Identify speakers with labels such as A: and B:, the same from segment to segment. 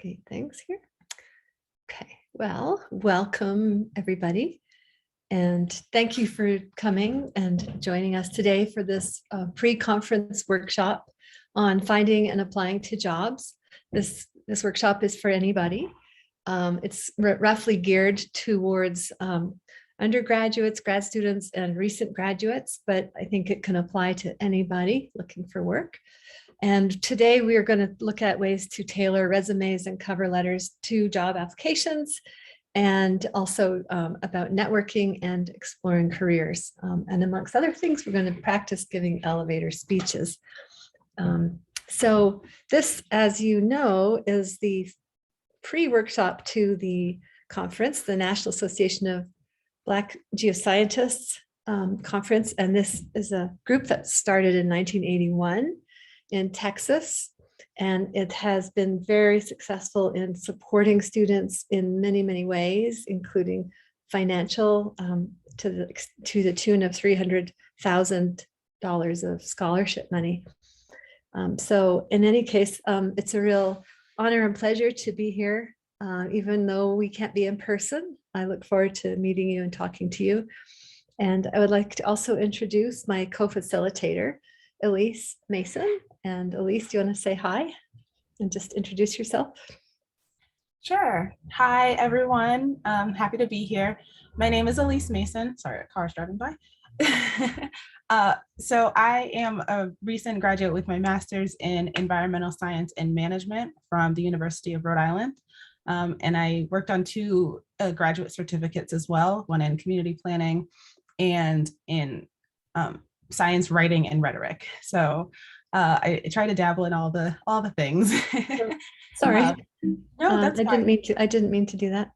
A: navigate things here. Okay, well, welcome everybody. And thank you for coming and joining us today for this pre-conference workshop on finding and applying to jobs. This workshop is for anybody. It's roughly geared towards undergraduates, grad students, and recent graduates, but I think it can apply to anybody looking for work. And today we are going to look at ways to tailor resumes and cover letters to job applications, and also about networking and exploring careers. And amongst other things, we're going to practice giving elevator speeches. So this, as you know, is the pre-workshop to the conference, the National Association of Black Geoscientists conference. And this is a group that started in 1981 in Texas. And it has been very successful in supporting students in many, many ways, including financial to the tune of $300,000 of scholarship money. So in any case, it's a real honor and pleasure to be here, even though we can't be in person. I look forward to meeting you and talking to you. And I would like to also introduce my co-facilitator, Elise Mason. And Elise, do you want to say hi and just introduce yourself?
B: Sure. Hi, everyone. Happy to be here. My name is Elise Mason. Sorry, a car's driving by. So I am a recent graduate with my master's in environmental science and management from the University of Rhode Island. And I worked on two graduate certificates as well, one in community planning and in science writing and rhetoric. So I try to dabble in all the things.
A: Sorry,
B: no, that's
A: I didn't mean to do that.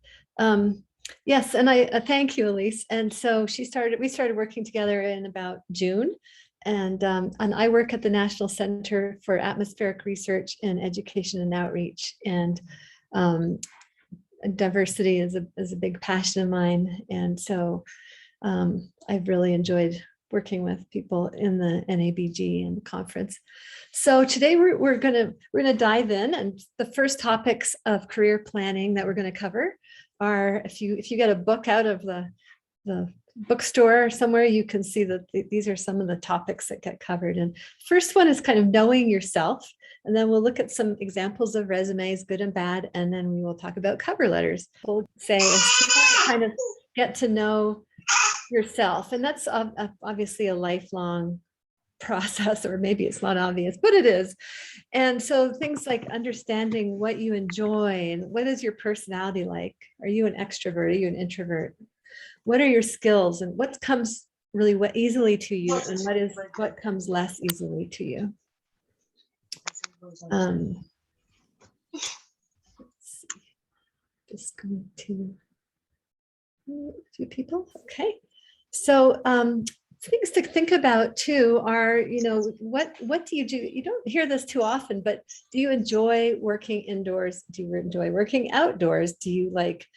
A: Yes, and I thank you, Elise. And so we started working together in about June, and I work at the National Center for Atmospheric Research in Education and Outreach, and diversity is a big passion of mine, and so I've really enjoyed working with people in the NABG and the conference. So today we're gonna dive in, and the first topics of career planning that we're going to cover are, if you get a book out of the bookstore or somewhere, you can see that these are some of the topics that get covered. And first one is kind of knowing yourself, and then we'll look at some examples of resumes, good and bad, and then we will talk about cover letters. We'll say kind of get to know yourself, and that's obviously a lifelong process, or maybe it's not obvious, but it is. And so things like understanding what you enjoy and what is your personality like. Are you an extrovert? Are you an introvert? What are your skills, and what comes really easily to you, and what comes less easily to you? Let's see. Just going to a few people. Okay. So things to think about too are, what do you do? You don't hear this too often, but do you enjoy working indoors? Do you enjoy working outdoors? Do you like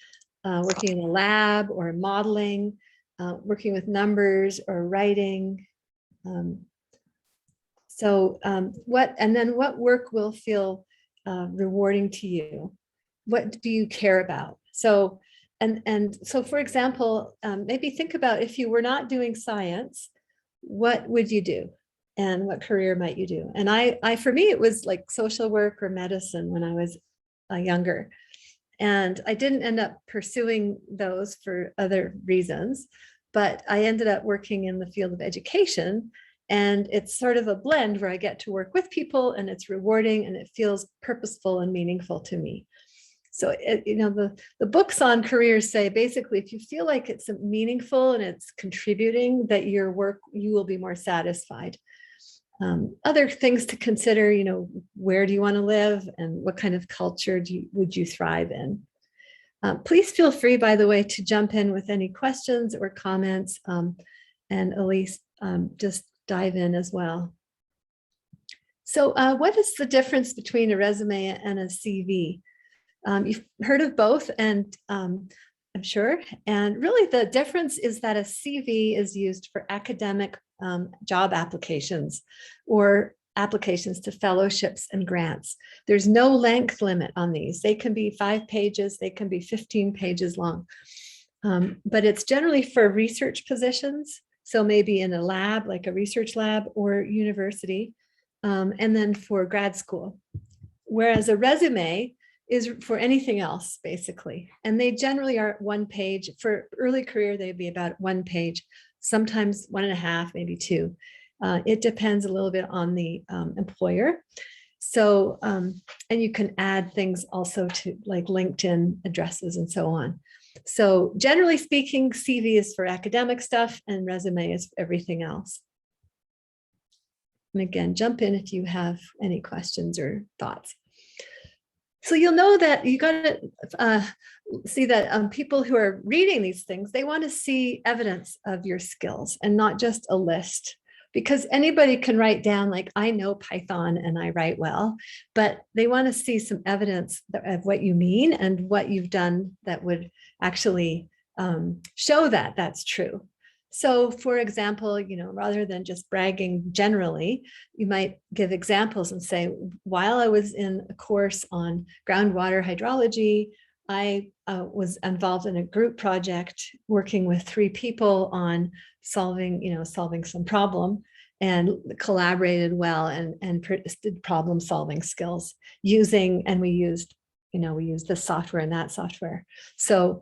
A: working in a lab or modeling, working with numbers or writing? What work will feel rewarding to you? What do you care about? So for example, maybe think about, if you were not doing science, what would you do? And what career might you do? And for me, it was like social work or medicine when I was younger. And I didn't end up pursuing those for other reasons, but I ended up working in the field of education. And it's sort of a blend where I get to work with people, and it's rewarding, and it feels purposeful and meaningful to me. So, the books on careers say, basically, if you feel like it's meaningful and it's contributing, that your work, you will be more satisfied. Other things to consider, where do you want to live, and what kind of culture would you thrive in? Please feel free, by the way, to jump in with any questions or comments, and Elise, just dive in as well. So what is the difference between a resume and a CV? You've heard of both, and I'm sure. And really the difference is that a CV is used for academic job applications, or applications to fellowships and grants. There's no length limit on these. They can be 5 pages, they can be 15 pages long. But it's generally for research positions. So maybe in a lab, like a research lab or university, and then for grad school. Whereas a resume is for anything else, basically. And they generally are 1 page. For early career, they'd be about 1 page, sometimes 1.5, maybe 2. It depends a little bit on the employer. So, and you can add things also to like LinkedIn addresses and so on. So generally speaking, CV is for academic stuff and resume is for everything else. And again, jump in if you have any questions or thoughts. So you'll know that you got to see that people who are reading these things, they want to see evidence of your skills and not just a list. Because anybody can write down like, I know Python and I write well, but they want to see some evidence of what you mean and what you've done that would actually show that that's true. So for example, rather than just bragging generally, you might give examples and say, while I was in a course on groundwater hydrology, I was involved in a group project working with 3 people on solving some problem, and collaborated well and did problem solving skills and we used this software and that software. So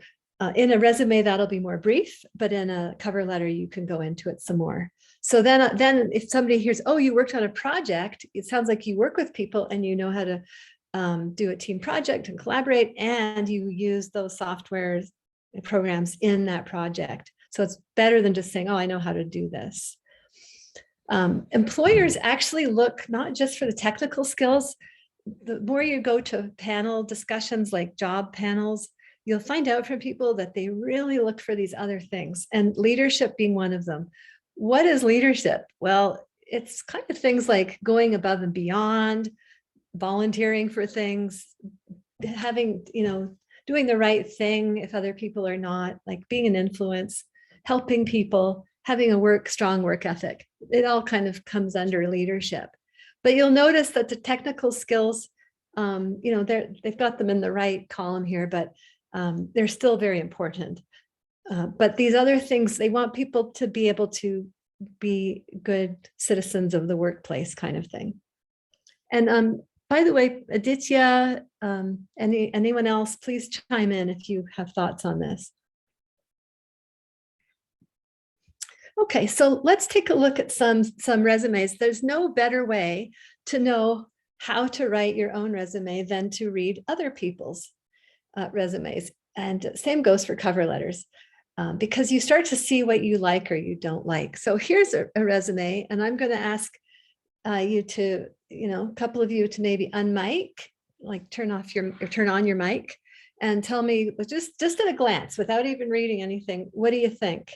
A: in a resume, that'll be more brief, but in a cover letter, you can go into it some more. So then if somebody hears, oh, you worked on a project, it sounds like you work with people and you know how to do a team project and collaborate, and you use those softwares and programs in that project. So it's better than just saying, oh, I know how to do this. Employers actually look not just for the technical skills. The more you go to panel discussions like job panels, you'll find out from people that they really look for these other things, and leadership being one of them. What is leadership? Well, it's kind of things like going above and beyond, volunteering for things, having, doing the right thing if other people are not, like being an influence, helping people, having a strong work ethic. It all kind of comes under leadership. But you'll notice that the technical skills, they've got them in the right column here, but they're still very important. But these other things, they want people to be able to be good citizens of the workplace kind of thing. And by the way, Aditya, anyone else, please chime in if you have thoughts on this. Okay, so let's take a look at some resumes. There's no better way to know how to write your own resume than to read other people's resumes. And same goes for cover letters, because you start to see what you like or you don't like. So here's a resume, and I'm going to ask you to, a couple of you to maybe unmic, like turn on your mic, and tell me just at a glance, without even reading anything, what do you think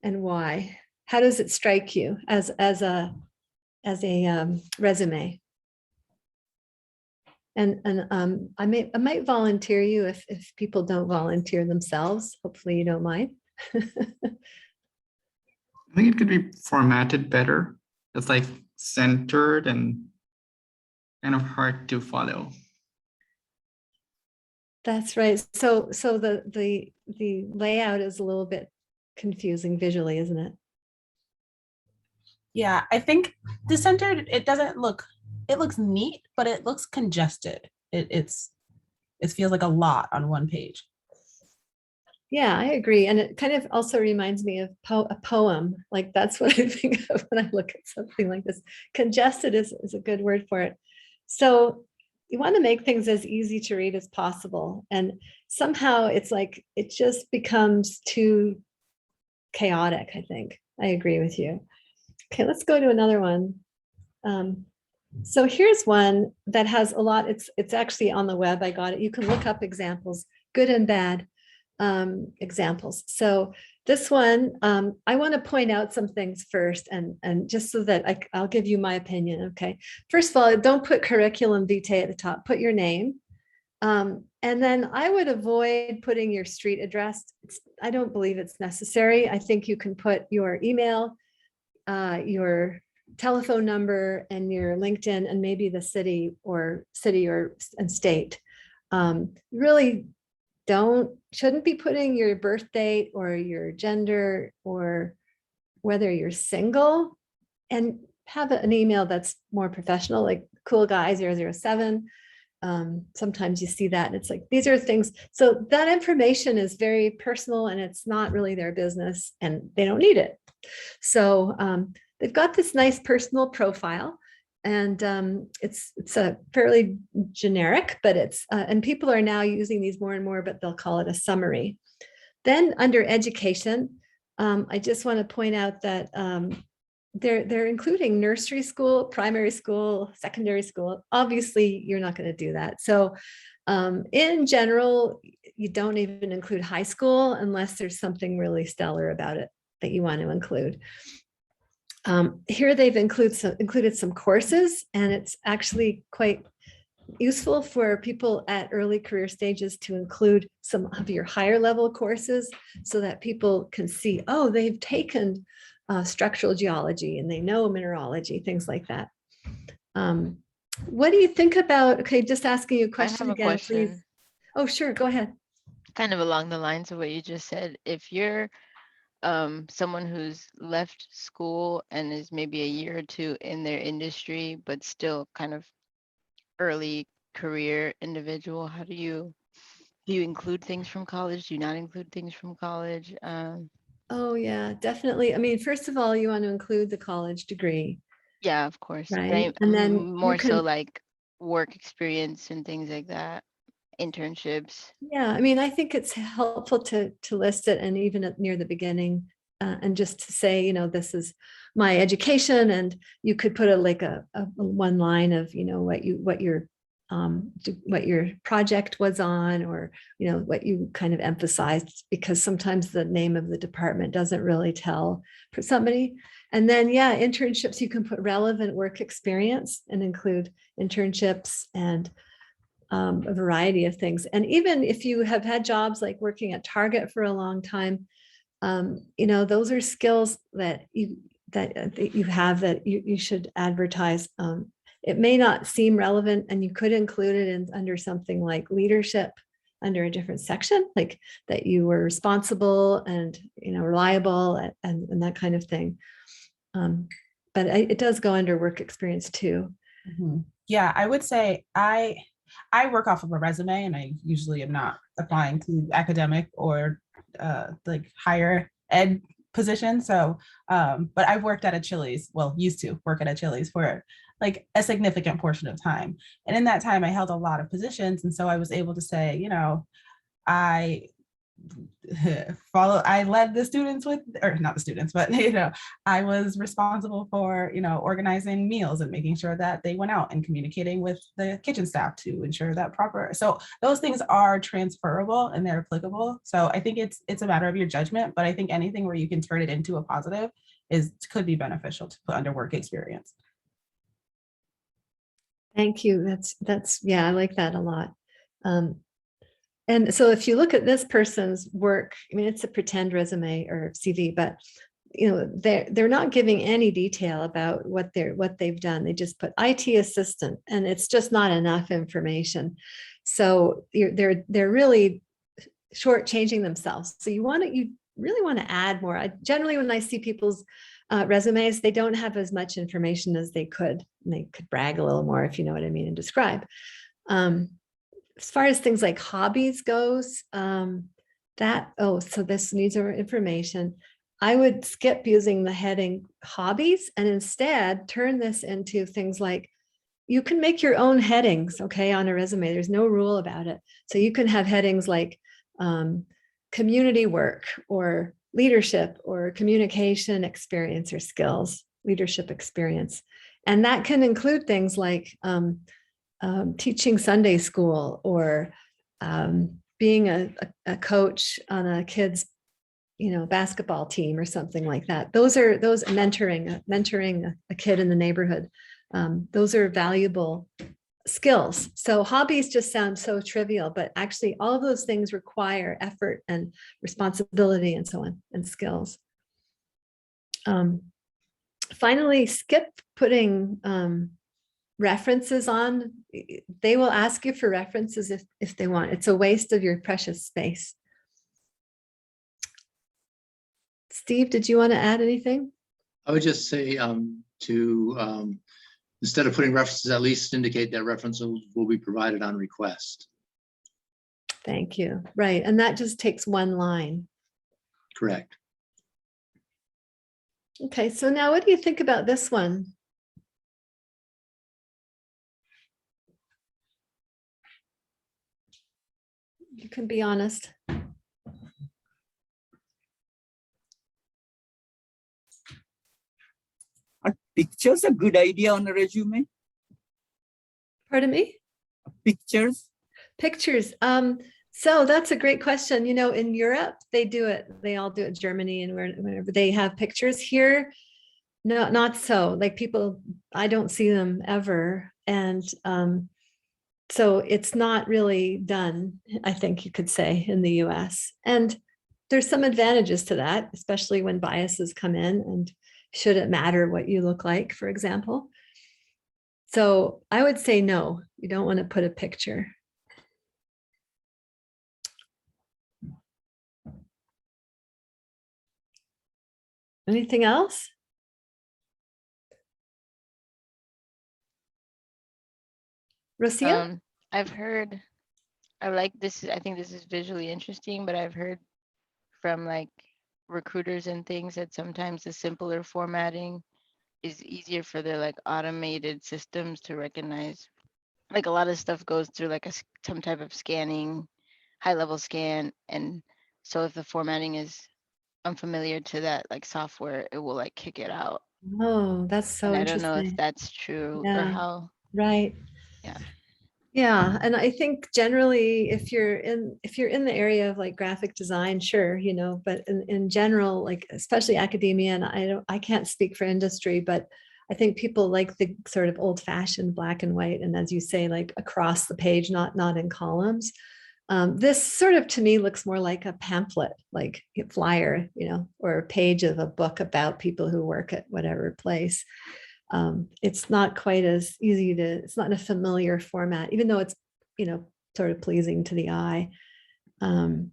A: and why? How does it strike you as a resume? And I might volunteer you if people don't volunteer themselves. Hopefully you don't mind.
C: I think it could be formatted better. It's like centered and kind of hard to follow.
A: That's right. So the layout is a little bit confusing visually, isn't it?
B: Yeah, I think the centered, it looks neat, but it looks congested. It feels like a lot on one page.
A: Yeah, I agree. And it kind of also reminds me of a poem. Like that's what I think of when I look at something like this. Congested is a good word for it. So you want to make things as easy to read as possible. And somehow it's like, it just becomes too chaotic, I think. I agree with you. Okay, let's go to another one. So here's one that has a lot. It's actually on the web. I got it. You can look up examples, good and bad examples. So this one, I want to point out some things first, and just so that I'll give you my opinion. Okay. First of all, don't put curriculum vitae at the top. Put your name. And then I would avoid putting your street address. I don't believe it's necessary. I think you can put your email, your telephone number and your LinkedIn and maybe the city or and state. Really shouldn't be putting your birth date or your gender or whether you're single, and have an email that's more professional, like cool guy 007. Sometimes you see that and it's like, these are things. So that information is very personal and it's not really their business and they don't need it. So they've got this nice personal profile, and it's a fairly generic, but and people are now using these more and more, but they'll call it a summary. Then under education, I just want to point out that they're including nursery school, primary school, secondary school. Obviously, you're not going to do that. So in general, you don't even include high school unless there's something really stellar about it that you want to include. Here they've included some courses, and it's actually quite useful for people at early career stages to include some of your higher level courses so that people can see, oh, they've taken structural geology and they know mineralogy, things like that. What do you think about, okay, just asking you a question again, please. Oh, sure, go ahead.
D: Kind of along the lines of what you just said, if you're someone who's left school and is maybe a year or two in their industry, but still kind of early career individual, how do you include things from college? Do you not include things from college?
A: Oh yeah, definitely. I mean, first of all, you want to include the college degree.
D: Yeah, of course.
A: Right. And then
D: more so like work experience and things like that, internships.
A: Yeah, I mean, I think it's helpful to list it, and even near the beginning, and just to say, you know, this is my education, and you could put a one line of, you know, what your project was on, or, you know, what you kind of emphasized, because sometimes the name of the department doesn't really tell for somebody. And then, yeah, internships, you can put relevant work experience and include internships and a variety of things. And even if you have had jobs like working at Target for a long time, you know, those are skills that you have that you should advertise. It may not seem relevant, and you could include it under something like leadership, under a different section, like that you were responsible and, you know, reliable and that kind of thing. But it does go under work experience too.
B: Mm-hmm. Yeah, I would say I work off of a resume, and I usually am not applying to academic or like higher ed position. So, but I've worked at a Chili's, well, used to work at a Chili's for like a significant portion of time. And in that time, I held a lot of positions. And so I was able to say, you know, I led the students with, or not the students, but, you know, I was responsible for, you know, organizing meals and making sure that they went out and communicating with the kitchen staff to ensure that so those things are transferable and they're applicable. So I think it's a matter of your judgment, but I think anything where you can turn it into a positive could be beneficial to put under work experience.
A: Thank you. That's yeah, I like that a lot. And so if you look at this person's work, I mean, it's a pretend resume or CV, but, you know, they're not giving any detail about what they've done. They just put IT assistant, and it's just not enough information. So they're really shortchanging themselves. So you really want to add more. Generally, when I see people's resumes, they don't have as much information as they could. And they could brag a little more, if you know what I mean, and describe. As far as things like hobbies goes, so this needs more information. I would skip using the heading hobbies and instead turn this into things like, you can make your own headings, okay, on a resume. There's no rule about it. So you can have headings like community work or leadership or communication experience or skills, leadership experience. And that can include things like teaching Sunday school or being a coach on a kid's, you know, basketball team or something like that. Those mentoring a kid in the neighborhood. Those are valuable skills. So hobbies just sound so trivial, but actually all of those things require effort and responsibility and so on, and skills. finally, skip putting references on. They will ask you for references if they want. It's a waste of your precious space. Steve, did you want to add anything?
E: I would just say instead of putting references, at least indicate that references will be provided on request.
A: Thank you. Right. And that just takes one line.
E: Correct.
A: Okay. So now what do you think about this one? You can be honest.
F: Are pictures a good idea on a resume?
A: Pardon me?
F: Pictures?
A: Pictures. So that's a great question. You know, in Europe, they do it. They all do it. Germany and wherever they have pictures. Here, no, not so. Like people, I don't see them ever. And so it's not really done, I think you could say, in the US. And there's some advantages to that, especially when biases come in, and should it matter what you look like, for example. So I would say no, you don't want to put a picture. Anything else? Rosia?
D: I've heard, I like this, I think this is visually interesting, but I've heard from like recruiters and things that sometimes the simpler formatting is easier for their like automated systems to recognize. Like a lot of stuff goes through like some type of scanning, high level scan. And so if the formatting is unfamiliar to that like software, it will like kick it out.
A: Oh, that's so
D: And I don't
A: interesting.
D: know if that's true or
A: Yeah.
D: how.
A: Right.
D: Yeah.
A: Yeah. And I think generally if you're in the area of like graphic design, sure, you know, but in general, like especially academia, and I can't speak for industry, but I think people like the sort of old fashioned black and white. And as you say, like across the page, not in columns. This sort of to me looks more like a pamphlet, like a flyer, you know, or a page of a book about people who work at whatever place. It's not quite as easy it's not in a familiar format, even though it's, you know, sort of pleasing to the eye. And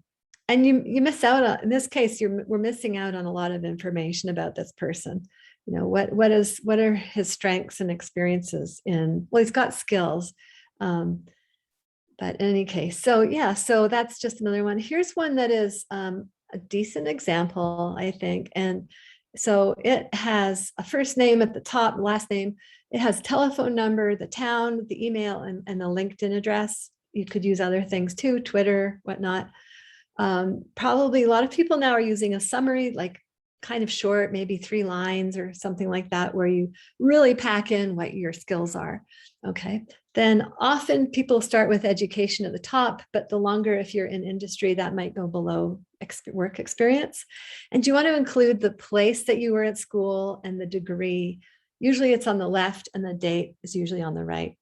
A: you miss out on, in this case, we're missing out on a lot of information about this person. You know, what are his strengths and experiences in, well, he's got skills. But in any case, so yeah, so that's just another one. Here's one that is a decent example, I think. And so it has a first name at the top, last name. It has telephone number, the town, the email, and a LinkedIn address. You could use other things too, Twitter, whatnot. Probably a lot of people now are using a summary, like kind of short, maybe 3 lines or something like that, where you really pack in what your skills are. Okay. Then often people start with education at the top, but the longer, if you're in industry, that might go below work experience. And you want to include the place that you were at school and the degree. Usually it's on the left and the date is usually on the right.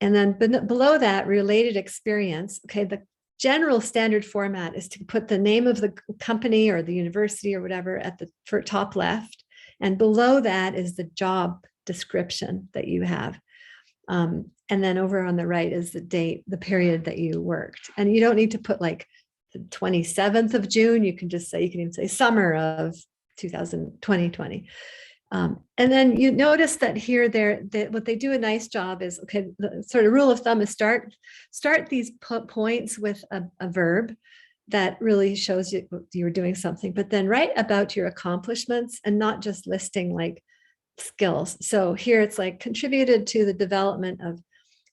A: And then below that, related experience. Okay, the general standard format is to put the name of the company or the university or whatever at the top left. And below that is the job description that you have. And then over on the right is the date, the period that you worked. And you don't need to put like the 27th of June. You can just say, you can even say summer of 2020. And then you notice that here, what they do a nice job is, okay, the sort of rule of thumb is start these points with a verb that really shows you were doing something, but then write about your accomplishments and not just listing like skills. So here it's like contributed to the development of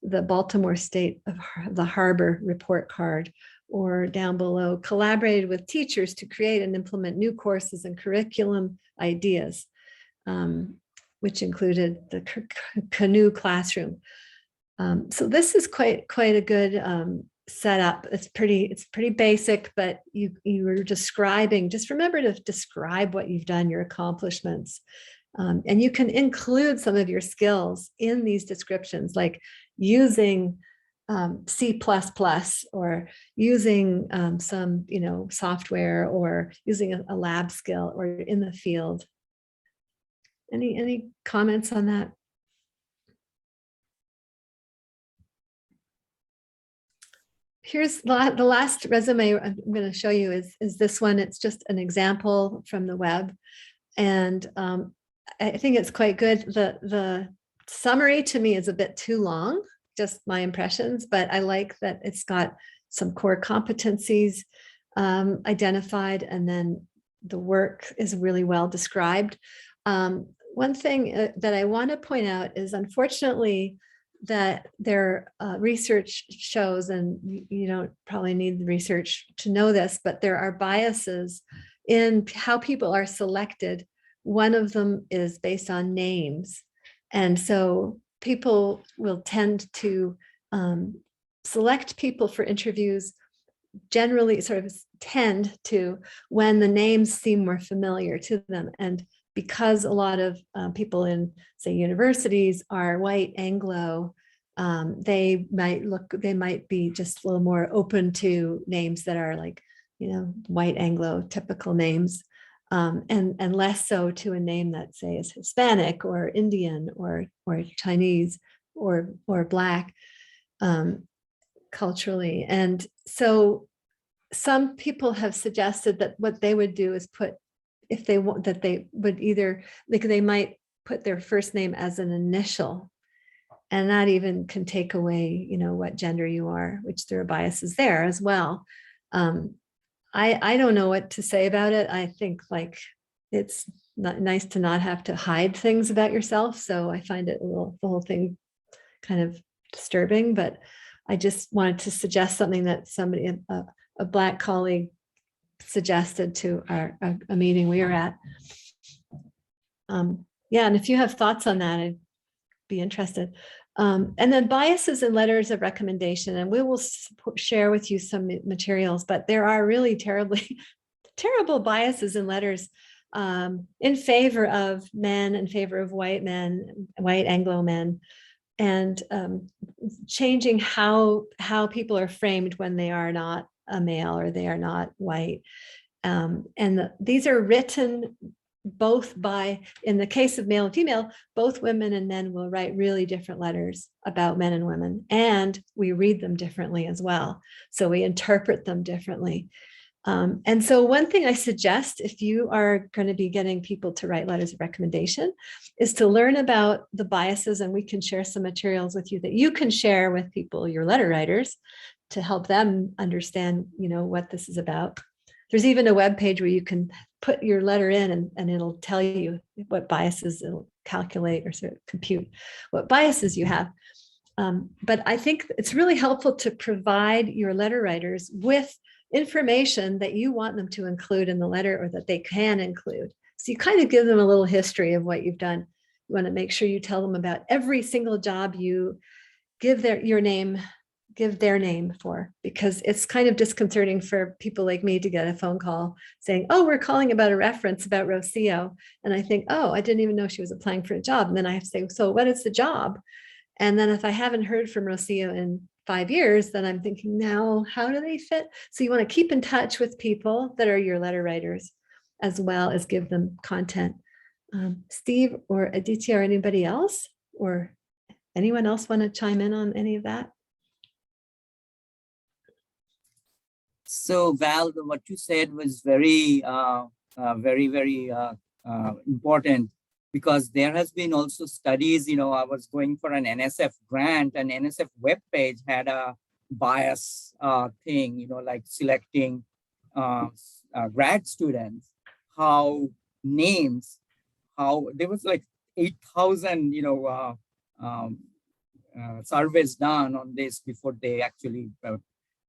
A: the Baltimore State of the Harbor report card, or down below, collaborated with teachers to create and implement new courses and curriculum ideas, which included the canoe classroom. So this is quite a good setup. It's pretty basic, but you were describing, just remember to describe what you've done, your accomplishments. And you can include some of your skills in these descriptions, like using C++ or using some, software, or using a lab skill, or in the field. Any comments on that? Here's the last resume I'm going to show you is this one. It's just an example from the web. And I think it's quite good. The summary to me is a bit too long, just my impressions, but I like that it's got some core competencies identified, and then the work is really well described. One thing that I want to point out is, unfortunately, that their research shows, and you don't probably need the research to know this, but there are biases in how people are selected. One of them is based on names. And so people will tend to select people for interviews, generally sort of tend to, when the names seem more familiar to them. And because a lot of people in, say, universities are white Anglo, they might be just a little more open to names that are like, white Anglo typical names, and less so to a name that, say, is Hispanic or Indian or Chinese or Black culturally. And so some people have suggested that what they would do is put, if they want, that they would either, they might put their first name as an initial, and that even can take away, what gender you are, which there are biases there as well. I don't know what to say about it. I think like it's not nice to not have to hide things about yourself. So I find it the whole thing kind of disturbing, but I just wanted to suggest something that somebody, a Black colleague, suggested to a meeting we were at. Yeah, and if you have thoughts on that, I'd be interested. And then biases in letters of recommendation, and we will share with you some materials, but there are really terrible biases in letters in favor of men, in favor of white men, white Anglo men, and changing how people are framed when they are not a male or they are not white. And these are written both by, in the case of male and female, both women and men will write really different letters about men and women, and we read them differently as well. So we interpret them differently. And so one thing I suggest, if you are going to be getting people to write letters of recommendation, is to learn about the biases, and we can share some materials with you that you can share with people, your letter writers, to help them understand, what this is about. There's even a web page where you can put your letter in and it'll tell you what biases, it'll calculate or sort of compute what biases you have. But I think it's really helpful to provide your letter writers with information that you want them to include in the letter, or that they can include. So you kind of give them a little history of what you've done. You want to make sure you tell them about every single job you give their name for, because it's kind of disconcerting for people like me to get a phone call saying, oh, we're calling about a reference about Rocio. And I think, oh, I didn't even know she was applying for a job. And then I have to say, so what is the job? And then if I haven't heard from Rocio in 5 years, then I'm thinking, now, how do they fit? So you want to keep in touch with people that are your letter writers, as well as give them content. Steve or Aditya or anybody else, or anyone else want to chime in on any of that?
F: So Val, what you said was very, very important, because there has been also studies, I was going for an NSF grant, and NSF webpage had a bias thing, like selecting grad students, how names, how there was like 8,000, surveys done on this before they actually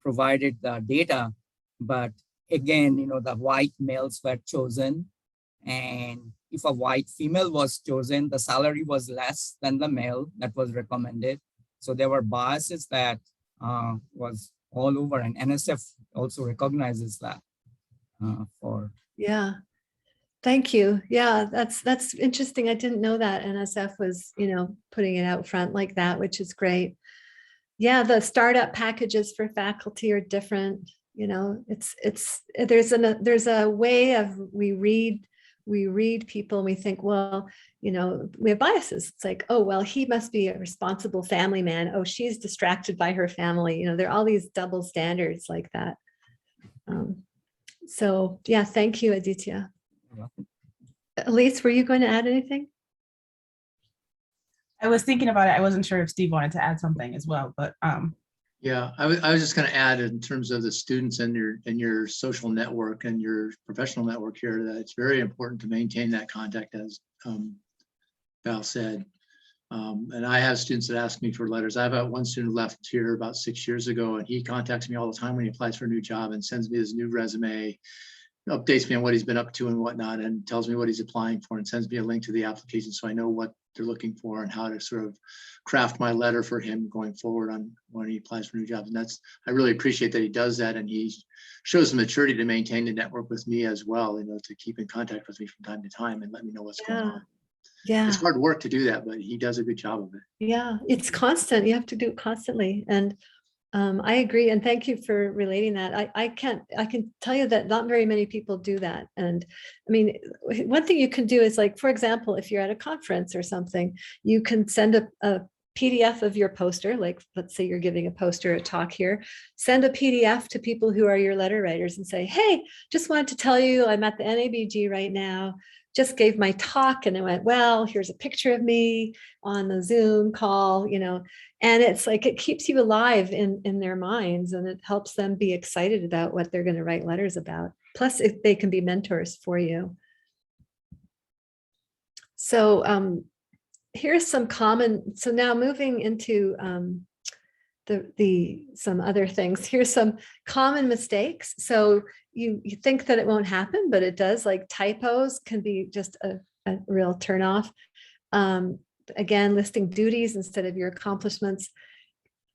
F: provided the data. But again, the white males were chosen, and if a white female was chosen, the salary was less than the male that was recommended. So there were biases that was all over, and NSF also recognizes that
A: Yeah, thank you. Yeah, that's interesting. I didn't know that NSF was, putting it out front like that, which is great. Yeah, the startup packages for faculty are different. There's a way of we read we read people and we think, well, you know, we have biases. It's like, oh, well, he must be a responsible family man. Oh, she's distracted by her family. You know, there are all these double standards like that. So yeah, thank you, Aditya. Elise, were you going to add anything?
B: I was thinking about it. I wasn't sure if Steve wanted to add something as well, but
E: Yeah, I was just going to add in terms of the students and your social network and your professional network here, that it's very important to maintain that contact, as Val said. And I have students that ask me for letters. I have one student left here about 6 years ago, and he contacts me all the time when he applies for a new job and sends me his new resume, updates me on what he's been up to and whatnot, and tells me what he's applying for and sends me a link to the application so I know what they're looking for and how to sort of craft my letter for him going forward on when he applies for new jobs. And I really appreciate that he does that, and he shows the maturity to maintain the network with me as well, you know, to keep in contact with me from time to time and let me know what's going on.
A: Yeah.
E: It's hard work to do that, but he does a good job of it.
A: Yeah, it's constant. You have to do it constantly. And I agree. And thank you for relating that. I can tell you that not very many people do that. And I mean, one thing you can do is, like, for example, if you're at a conference or something, you can send a PDF of your poster. Like, let's say you're giving a poster, a talk here, send a PDF to people who are your letter writers and say, hey, just wanted to tell you I'm at the NABG right now. Just gave my talk and it went well. Here's a picture of me on the Zoom call, you know, and it's like, it keeps you alive in their minds, and it helps them be excited about what they're going to write letters about. Plus, if they can be mentors for you. So here's some common, so now moving into some other things. Here's some common mistakes. So you think that it won't happen, but it does. Like typos can be just a real turnoff. Again, listing duties instead of your accomplishments.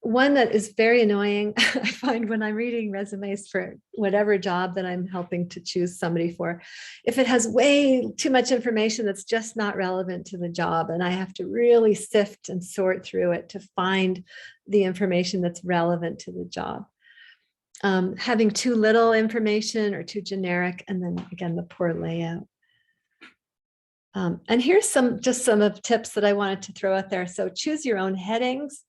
A: One that is very annoying, I find when I'm reading resumes for whatever job that I'm helping to choose somebody for, if it has way too much information that's just not relevant to the job, and I have to really sift and sort through it to find the information that's relevant to the job. Having too little information or too generic, and then again, the poor layout. And here's some of tips that I wanted to throw out there. So choose your own headings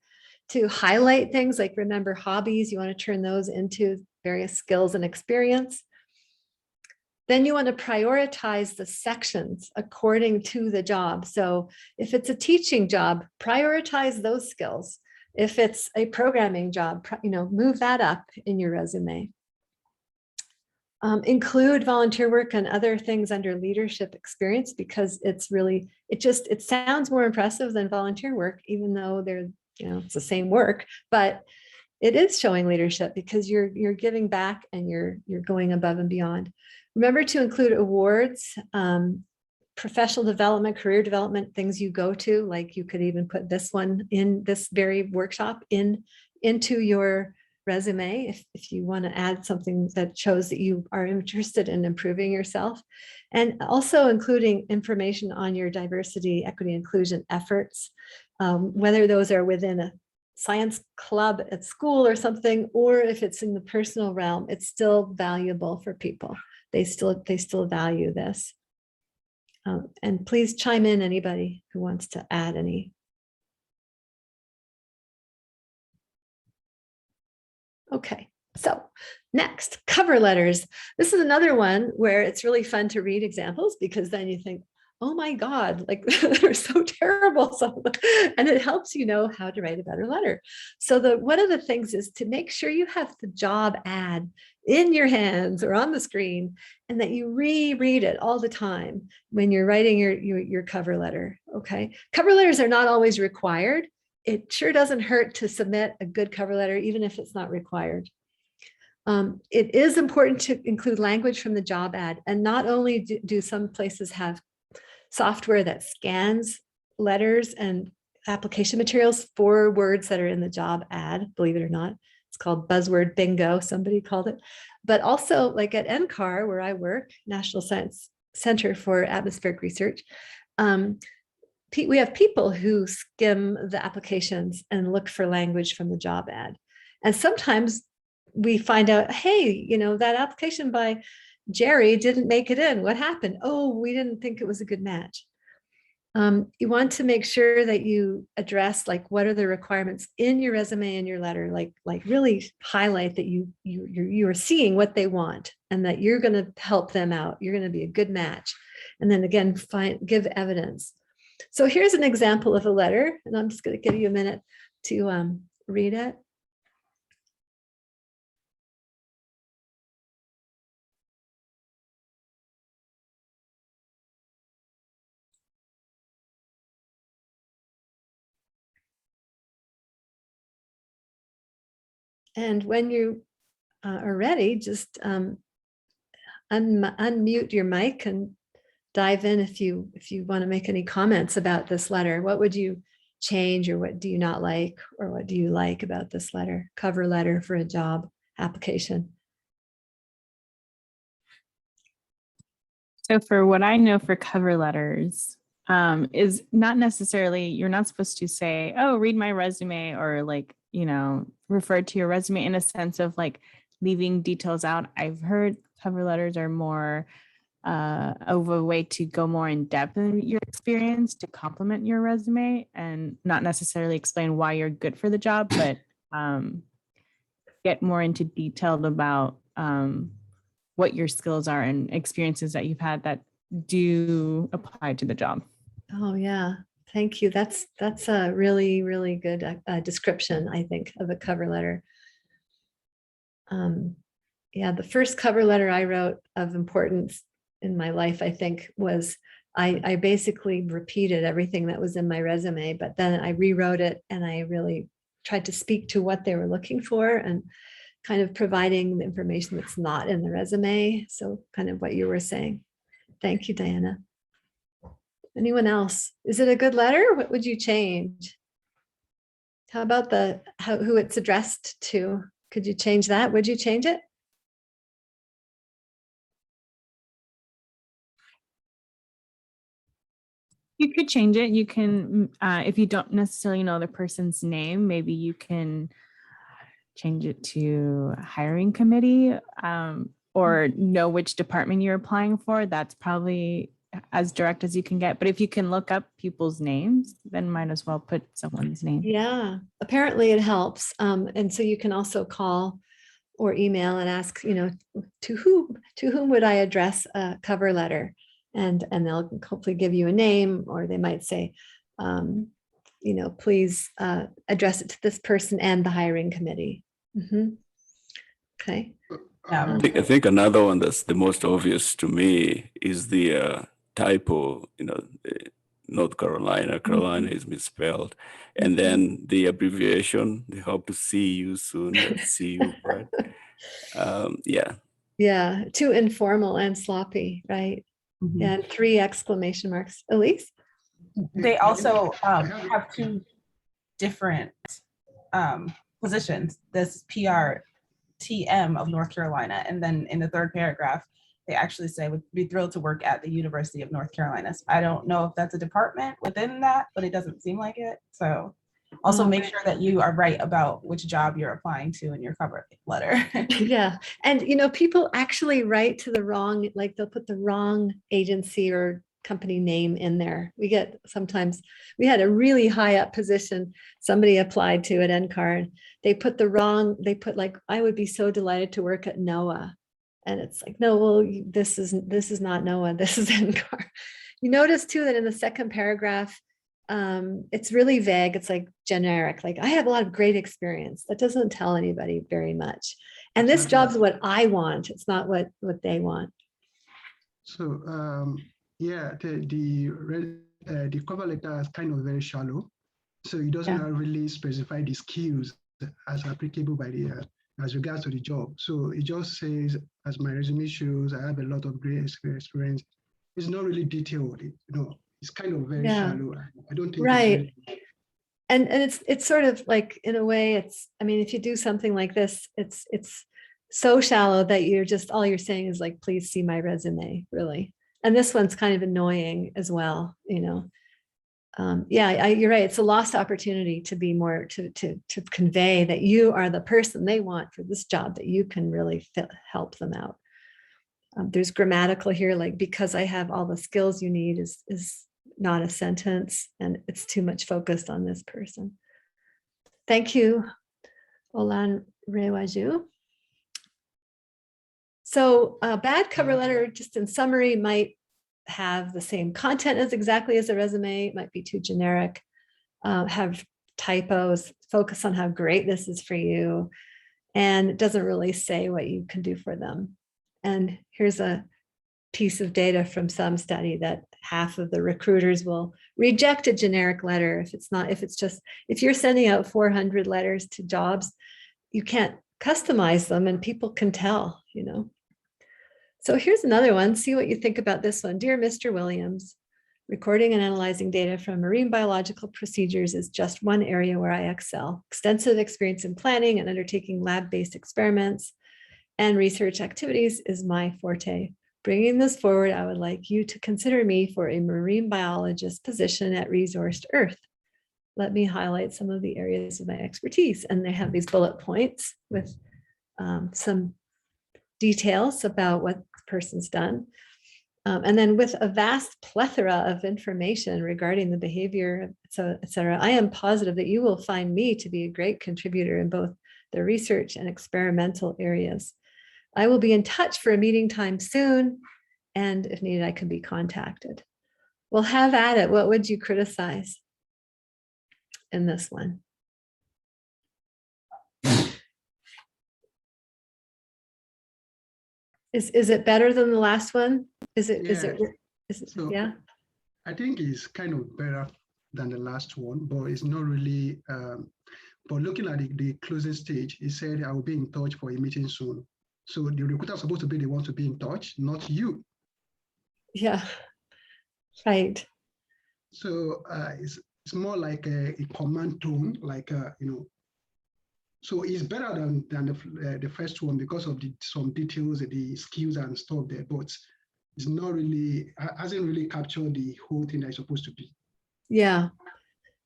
A: to highlight things, like remember hobbies, you want to turn those into various skills and experience. Then you want to prioritize the sections according to the job. So if it's a teaching job, prioritize those skills. If it's a programming job, you know, move that up in your resume. Include volunteer work and other things under leadership experience, because it's really, it sounds more impressive than volunteer work, even though they're, you know, it's the same work, but it is showing leadership because you're giving back and you're going above and beyond. Remember to include awards, professional development, career development, things you go to, like you could even put this one in this very workshop into your resume if you want to add something that shows that you are interested in improving yourself. And also including information on your diversity, equity, inclusion efforts, whether those are within a science club at school or something, or if it's in the personal realm, it's still valuable for people. They still value this. And please chime in, anybody who wants to add any. Okay, so next, cover letters. This is another one where it's really fun to read examples, because then you think, oh my God, like they're so terrible. And it helps you know how to write a better letter. So one of the things is to make sure you have the job ad in your hands or on the screen, and that you reread it all the time when you're writing your cover letter. Okay, cover letters are not always required. It sure doesn't hurt to submit a good cover letter, even if it's not required. It is important to include language from the job ad. And not only do some places have software that scans letters and application materials for words that are in the job ad, believe it or not. It's called buzzword bingo, somebody called it. But also, like at NCAR, where I work, National Science Center for Atmospheric Research, we have people who skim the applications and look for language from the job ad. And sometimes we find out, hey, you know, that application by Jerry didn't make it in. What happened? Oh, we didn't think it was a good match. You want to make sure that you address like what are the requirements in your resume and your letter, like really highlight that you are seeing what they want and that you're going to help them out. You're going to be a good match. And then again, give evidence. So here's an example of a letter, and I'm just going to give you a minute to read it. And when you are ready, just unmute your mic and dive in if you want to make any comments about this letter. What would you change, or what do you not like, or what do you like about this letter, cover letter for a job application?
G: So for what I know for cover letters, is not necessarily, you're not supposed to say, oh, read my resume, or like, refer to your resume in a sense of like leaving details out. I've heard cover letters are more of a way to go more in depth in your experience, to complement your resume and not necessarily explain why you're good for the job, but get more into detail about what your skills are and experiences that you've had that do apply to the job.
A: Oh yeah, thank you. That's a really, really good description, I think, of a cover letter. Yeah, the first cover letter I wrote of importance in my life, I think, was I basically repeated everything that was in my resume, but then I rewrote it and I really tried to speak to what they were looking for and kind of providing the information that's not in the resume. So kind of what you were saying. Thank you, Diana. Anyone else? Is it a good letter? What would you change? How about who it's addressed to? Could you change that? Would you change it?
G: You could change it. You can, if you don't necessarily know the person's name, maybe you can change it to hiring committee, or know which department you're applying for. That's probably as direct as you can get. But if you can look up people's names, then might as well put someone's name.
A: Yeah, apparently it helps. And so you can also call or email and ask, to whom would I address a cover letter? And they'll hopefully give you a name, or they might say, please address it to this person and the hiring committee. Okay.
H: I think another one that's the most obvious to me is the typo, North Carolina is misspelled. And then the abbreviation, they hope to see you soon, see you, right? Yeah.
A: Yeah, too informal and sloppy, right?
B: Mhm.
A: And 3 exclamation marks. Elise?
B: They also have 2 different positions. This PRTM of North Carolina, and then in the 3rd paragraph, they actually say would be thrilled to work at the University of North Carolina. So I don't know if that's a department within that, but it doesn't seem like it. So also make sure that you are right about which job you're applying to in your cover letter.
A: Yeah. And, people actually write to the wrong, like they'll put the wrong agency or company name in there. We had a really high up position somebody applied to at NCAR. They put like, I would be so delighted to work at NOAA. And it's like, no, well, this is not NOAA, this is NCAR. You notice too that in the 2nd paragraph, it's really vague. It's like generic, like I have a lot of great experience. That doesn't tell anybody very much. And this job's what I want. It's not what they want.
I: So the cover letter is kind of very shallow. So it doesn't really specify the skills as applicable by as regards to the job. So it just says, as my resume shows, I have a lot of great experience. It's not really detailed, it's kind of very shallow. I don't think
A: right. And it's sort of like, in a way, if you do something like this, it's so shallow that all you're saying is like, please see my resume, really. And this one's kind of annoying as well, you're right. It's a lost opportunity to be more, to convey that you are the person they want for this job, that you can really help them out. There's grammatical here, like because I have all the skills you need is not a sentence, and it's too much focused on this person. Thank you, Olan Rewaju. So a bad cover letter, just in summary, might have the same content as exactly as a resume. It might be too generic, have typos, focus on how great this is for you, and it doesn't really say what you can do for them. And here's a piece of data from some study that half of the recruiters will reject a generic letter if you're sending out 400 letters to jobs, you can't customize them and people can tell, you know. So here's another one. See what you think about this one. Dear Mr. Williams, recording and analyzing data from marine biological procedures is just one area where I excel. Extensive experience in planning and undertaking lab-based experiments and research activities is my forte. Bringing this forward, I would like you to consider me for a marine biologist position at Resourced Earth. Let me highlight some of the areas of my expertise. And they have these bullet points with some details about what the person's done. And then with a vast plethora of information regarding the behavior, et cetera, I am positive that you will find me to be a great contributor in both the research and experimental areas. I will be in touch for a meeting time soon, and if needed, I can be contacted. Well, have at it. What would you criticize in this one? Is it better than the last one? Is it?
I: So
A: Yeah.
I: I think it's kind of better than the last one, but it's not really. But looking at the closing stage, he said, I will be in touch for a meeting soon. So the recruiter is supposed to be the one to be in touch, not you.
A: Yeah, right.
I: So it's more like a command tone, like, you know, so it's better than the first one because of some details, the skills and stuff there, but it's not really, hasn't really captured the whole thing that it's supposed to be.
A: Yeah,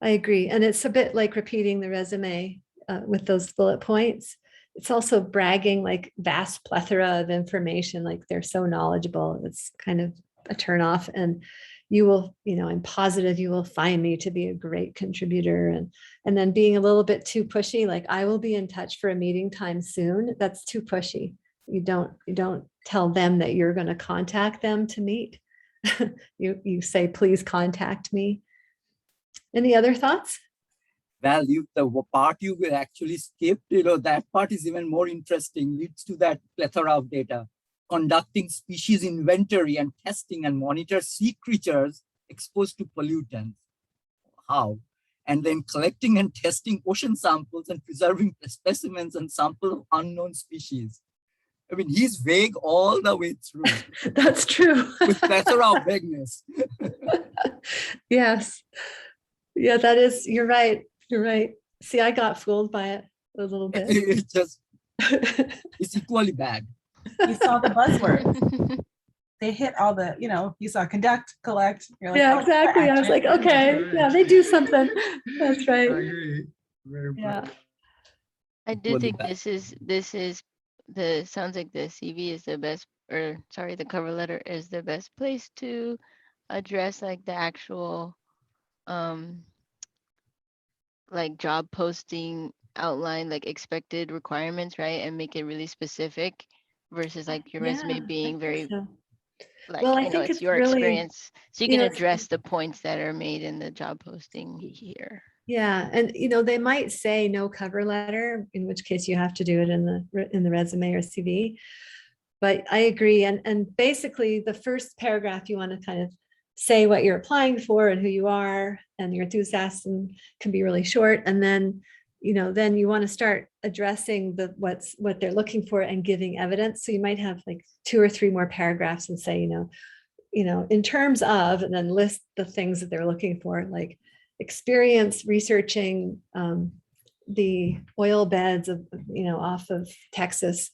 A: I agree. And it's a bit like repeating the resume with those bullet points. It's also bragging like vast plethora of information, like they're so knowledgeable. It's kind of a turnoff. And you will, you know, I'm positive you will find me to be a great contributor. And then being a little bit too pushy, like I will be in touch for a meeting time soon. That's too pushy. You don't tell them that you're going to contact them to meet. You say, please contact me. Any other thoughts?
F: Well, the part you will actually skip, you know, that part is even more interesting, leads to that plethora of data. Conducting species inventory and testing and monitor sea creatures exposed to pollutants. How? And then collecting and testing ocean samples and preserving specimens and samples of unknown species. I mean, he's vague all the way through.
A: That's true.
F: With plethora of vagueness.
A: Yes. Yeah, that is, you're right. You're right. See, I got fooled by it a little bit.
F: It's just, it's equally bad.
B: You saw the buzzword. They hit all the, you know, you saw conduct, collect. You're like,
A: Yeah,
B: oh,
A: exactly. I was like, okay, yeah, they do something. That's
I: I
A: right.
I: agree. Very
A: Yeah.
I: bad.
D: I do
F: Equally
D: think
F: bad.
D: sounds like the CV is the best, or sorry, the cover letter is the best place to address like the actual like job posting outline, like expected requirements, right? And make it really specific versus like your resume
A: Yeah,
D: being
A: I
D: very
A: think so.
D: like,
A: Well, I
D: you know,
A: think
D: it's
A: it's
D: your
A: really,
D: experience. So you
A: you
D: can
A: know,
D: address the points that are made in the job posting here.
A: yeah, and you know, they might say no cover letter, in which case you have to do it in the resume or CV. But I agree, and basically the first paragraph you want to kind of say what you're applying for and who you are, and your enthusiasm can be really short, and then you know, then you want to start addressing what they're looking for and giving evidence. So you might have like 2 or 3 more paragraphs and say, you know, in terms of, and then list the things that they're looking for, like experience researching the oil beds of, you know, off of Texas.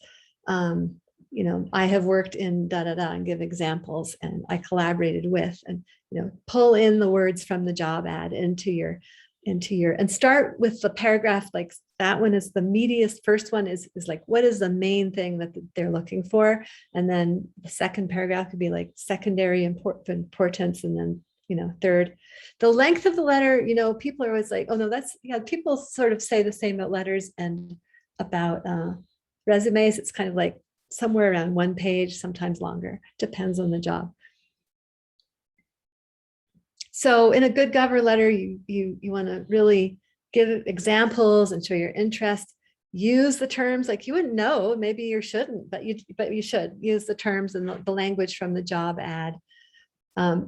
A: You know, I have worked in da da da and give examples, and I collaborated with, and you know, pull in the words from the job ad into your, and start with the paragraph like that one is the meatiest. First one is like, what is the main thing that they're looking for? And then the second paragraph could be like secondary importance. And then, third, the length of the letter, people are always like, oh no, people sort of say the same about letters and about resumes. It's kind of like somewhere around 1 page, sometimes longer, depends on the job. So in a good cover letter, you want to really give examples and show your interest. Use the terms like you wouldn't know, maybe you shouldn't, but you should use the terms and the language from the job ad.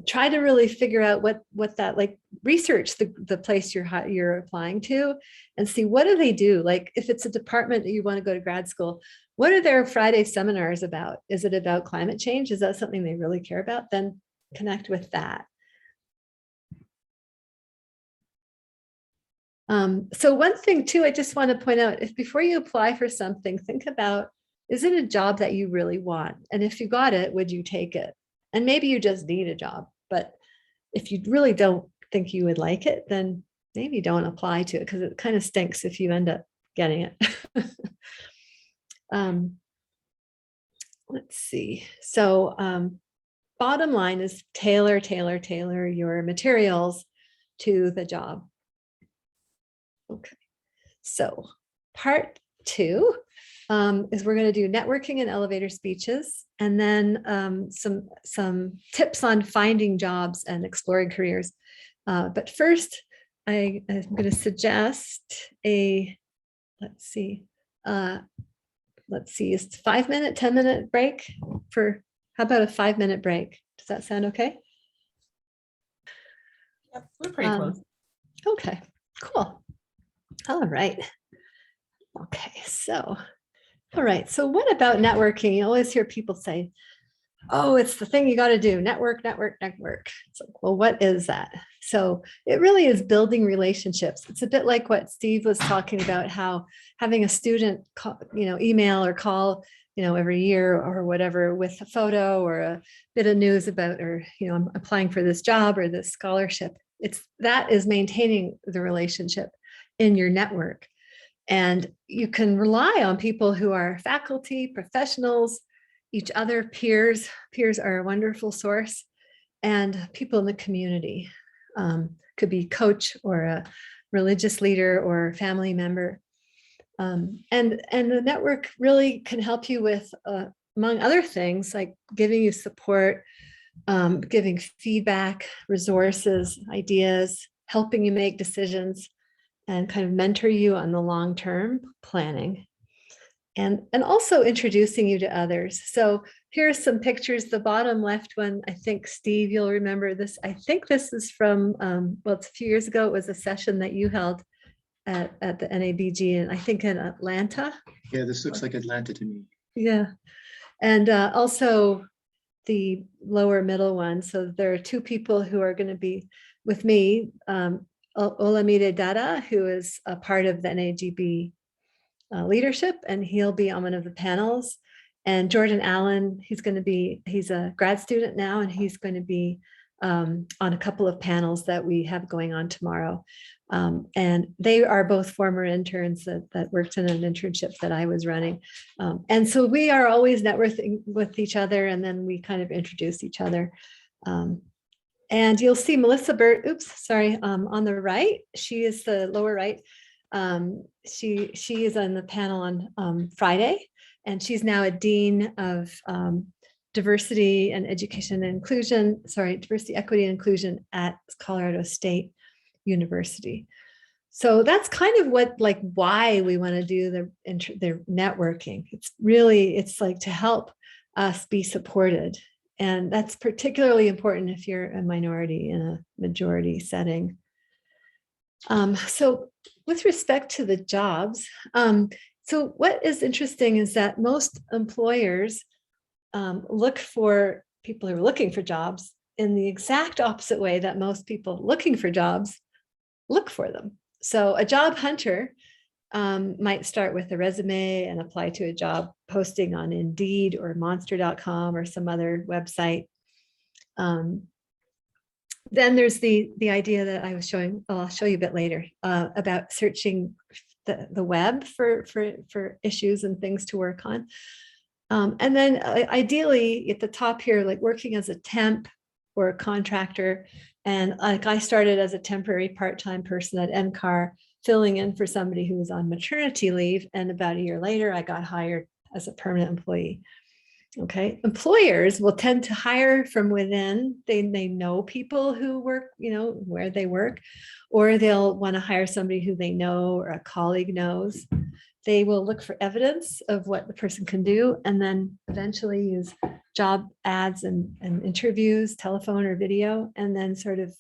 A: Try to really figure out what that, like, research the place you're applying to and see what do they do. Like if it's a department that you want to go to grad school, what are their Friday seminars about? Is it about climate change? Is that something they really care about? Then connect with that. So one thing too, I just want to point out, if before you apply for something, think about, is it a job that you really want? And if you got it, would you take it? And maybe you just need a job, but if you really don't think you would like it, then maybe don't apply to it, because it kind of stinks if you end up getting it. Let's see. So bottom line is tailor your materials to the job. Okay, so part 2 is we're going to do networking and elevator speeches, and then some tips on finding jobs and exploring careers. But first, I'm going to suggest let's see, is 5-minute, 10-minute break for, how about a 5-minute break? Does that sound okay?
B: Yep, we're pretty close.
A: Okay, cool. All right. Okay, so, all right. So what about networking? You always hear people say, oh, it's the thing you got to do, network. It's like, well, what is that? So it really is building relationships. It's a bit like what Steve was talking about, how having a student call, email or call, every year or whatever with a photo or a bit of news about, or, I'm applying for this job or this scholarship. That is maintaining the relationship in your network. And you can rely on people who are faculty, professionals, each other, peers. Peers are a wonderful source, and people in the community. Could be coach or a religious leader or family member. And the network really can help you with, among other things, like giving you support, giving feedback, resources, ideas, helping you make decisions, and kind of mentor you on the long-term planning, and also introducing you to others. So here's some pictures. The bottom left one, I think, Steve, you'll remember this. I think this is from, well, it's a few years ago. It was a session that you held at the NABG, and I think in Atlanta.
E: Yeah, this looks like Atlanta to me.
A: Yeah. And also the lower middle one. So there are 2 people who are going to be with me. Olamide Dada, who is a part of the NAGB leadership, and he'll be on one of the panels. And Jordan Allen, he's a grad student now, and he's going to be on a couple of panels that we have going on tomorrow. And they are both former interns that worked in an internship that I was running. And so we are always networking with each other, and then we kind of introduce each other. And you'll see Melissa Burt, on the right. She is the lower right. She is on the panel on Friday, and she's now a dean of diversity, equity, and inclusion at Colorado State University. So that's kind of why we want to do the networking. It's like to help us be supported. And that's particularly important if you're a minority in a majority setting. So with respect to the jobs, so what is interesting is that most employers look for people who are looking for jobs in the exact opposite way that most people looking for jobs look for them. So a job hunter might start with a resume and apply to a job posting on Indeed or Monster.com or some other website. Then there's the idea that I was showing, I'll show you a bit later, about searching the web for issues and things to work on. And then ideally at the top here, like working as a temp or a contractor. And like I started as a temporary part-time person at NCAR, filling in for somebody who was on maternity leave. And about a year later, I got hired as a permanent employee. Okay. Employers will tend to hire from within. They know people who work, where they work, or they'll want to hire somebody who they know or a colleague knows. They will look for evidence of what the person can do, and then eventually use job ads and interviews, telephone or video, and then sort of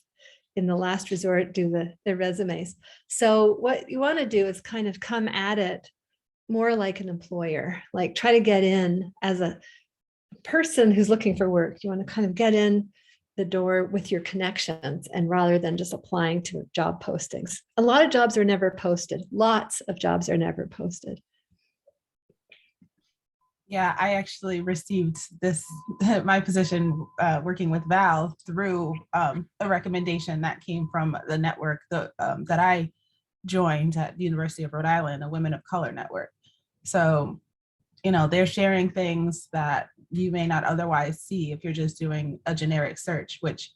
A: in the last resort, do the resumes. So what you want to do is kind of come at it more like an employer, like try to get in as a person who's looking for work. You want to kind of get in the door with your connections, and rather than just applying to job postings. A lot of jobs are never posted. Lots of jobs are never posted.
B: Yeah, I actually received my position working with Val through a recommendation that came from the network that I joined at the University of Rhode Island, a Women of Color network. So, they're sharing things that you may not otherwise see if you're just doing a generic search, which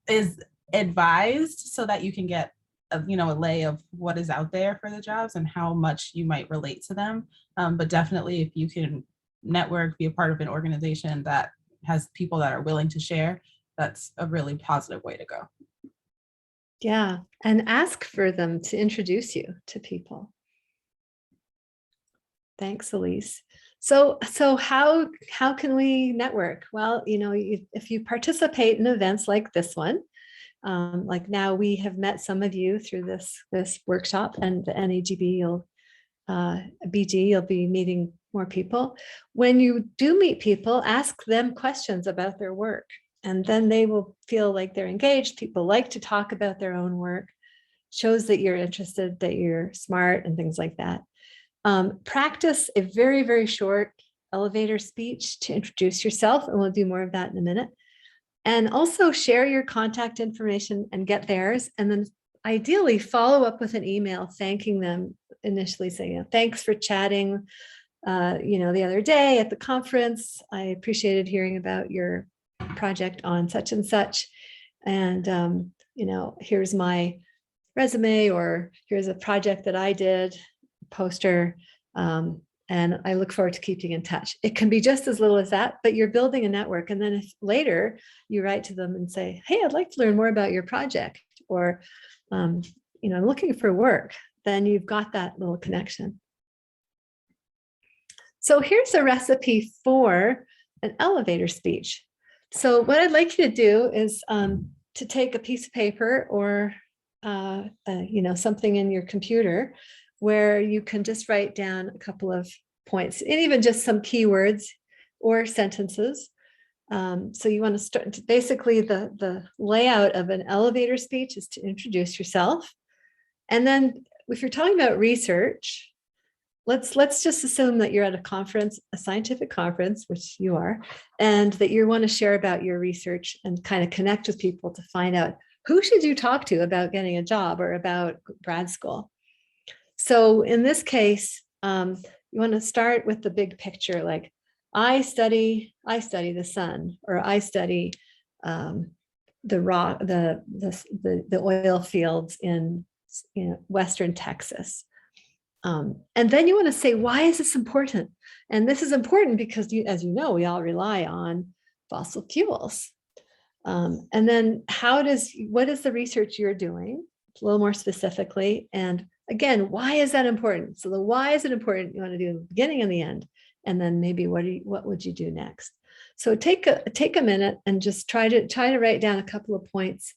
B: is advised so that you can get a lay of what is out there for the jobs and how much you might relate to them. But definitely if you can network, be a part of an organization that has people that are willing to share, that's a really positive way to go.
A: Yeah, and ask for them to introduce you to people. Thanks, Elise. So how can we network? Well, if you participate in events like this one, like now we have met some of you through this workshop, and the NABG you'll be meeting more people. When you do meet people, ask them questions about their work, and then they will feel like they're engaged. People like to talk about their own work, shows that you're interested, that you're smart, and things like that. Practice a very, very short elevator speech to introduce yourself, and we'll do more of that in a minute. And also share your contact information and get theirs, and then ideally follow up with an email thanking them, initially saying, thanks for chatting, the other day at the conference. I appreciated hearing about your project on such and such. And, here's my resume, or here's a project that I did, poster, and I look forward to keeping in touch. It can be just as little as that, but you're building a network. And then if later you write to them and say, hey, I'd like to learn more about your project, or, I'm looking for work, then you've got that little connection. So here's a recipe for an elevator speech. So what I'd like you to do is to take a piece of paper or, something in your computer where you can just write down a couple of points, and even just some keywords or sentences. So you want to start, basically the layout of an elevator speech is to introduce yourself. And then if you're talking about research, let's just assume that you're at a conference, a scientific conference, which you are, and that you want to share about your research and kind of connect with people to find out who should you talk to about getting a job or about grad school. So in this case, you want to start with the big picture, like I study the sun, or I study the oil fields in Western Texas. And then you want to say, why is this important? And this is important because, as you know, we all rely on fossil fuels. And then what is the research you're doing, a little more specifically? And again, why is that important? So the why is it important? You want to do the beginning and the end, and then maybe what would you do next? So take a minute and just try to write down a couple of points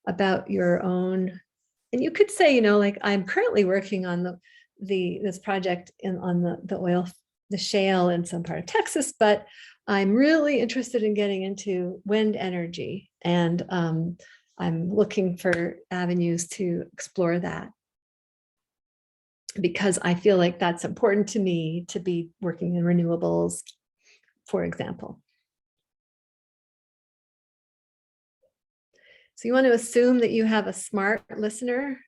A: about your own. And you could say, like I'm currently working on this project on the shale in some part of Texas, but I'm really interested in getting into wind energy, and I'm looking for avenues to explore that, because I feel like that's important to me to be working in renewables, for example. So you want to assume that you have a smart listener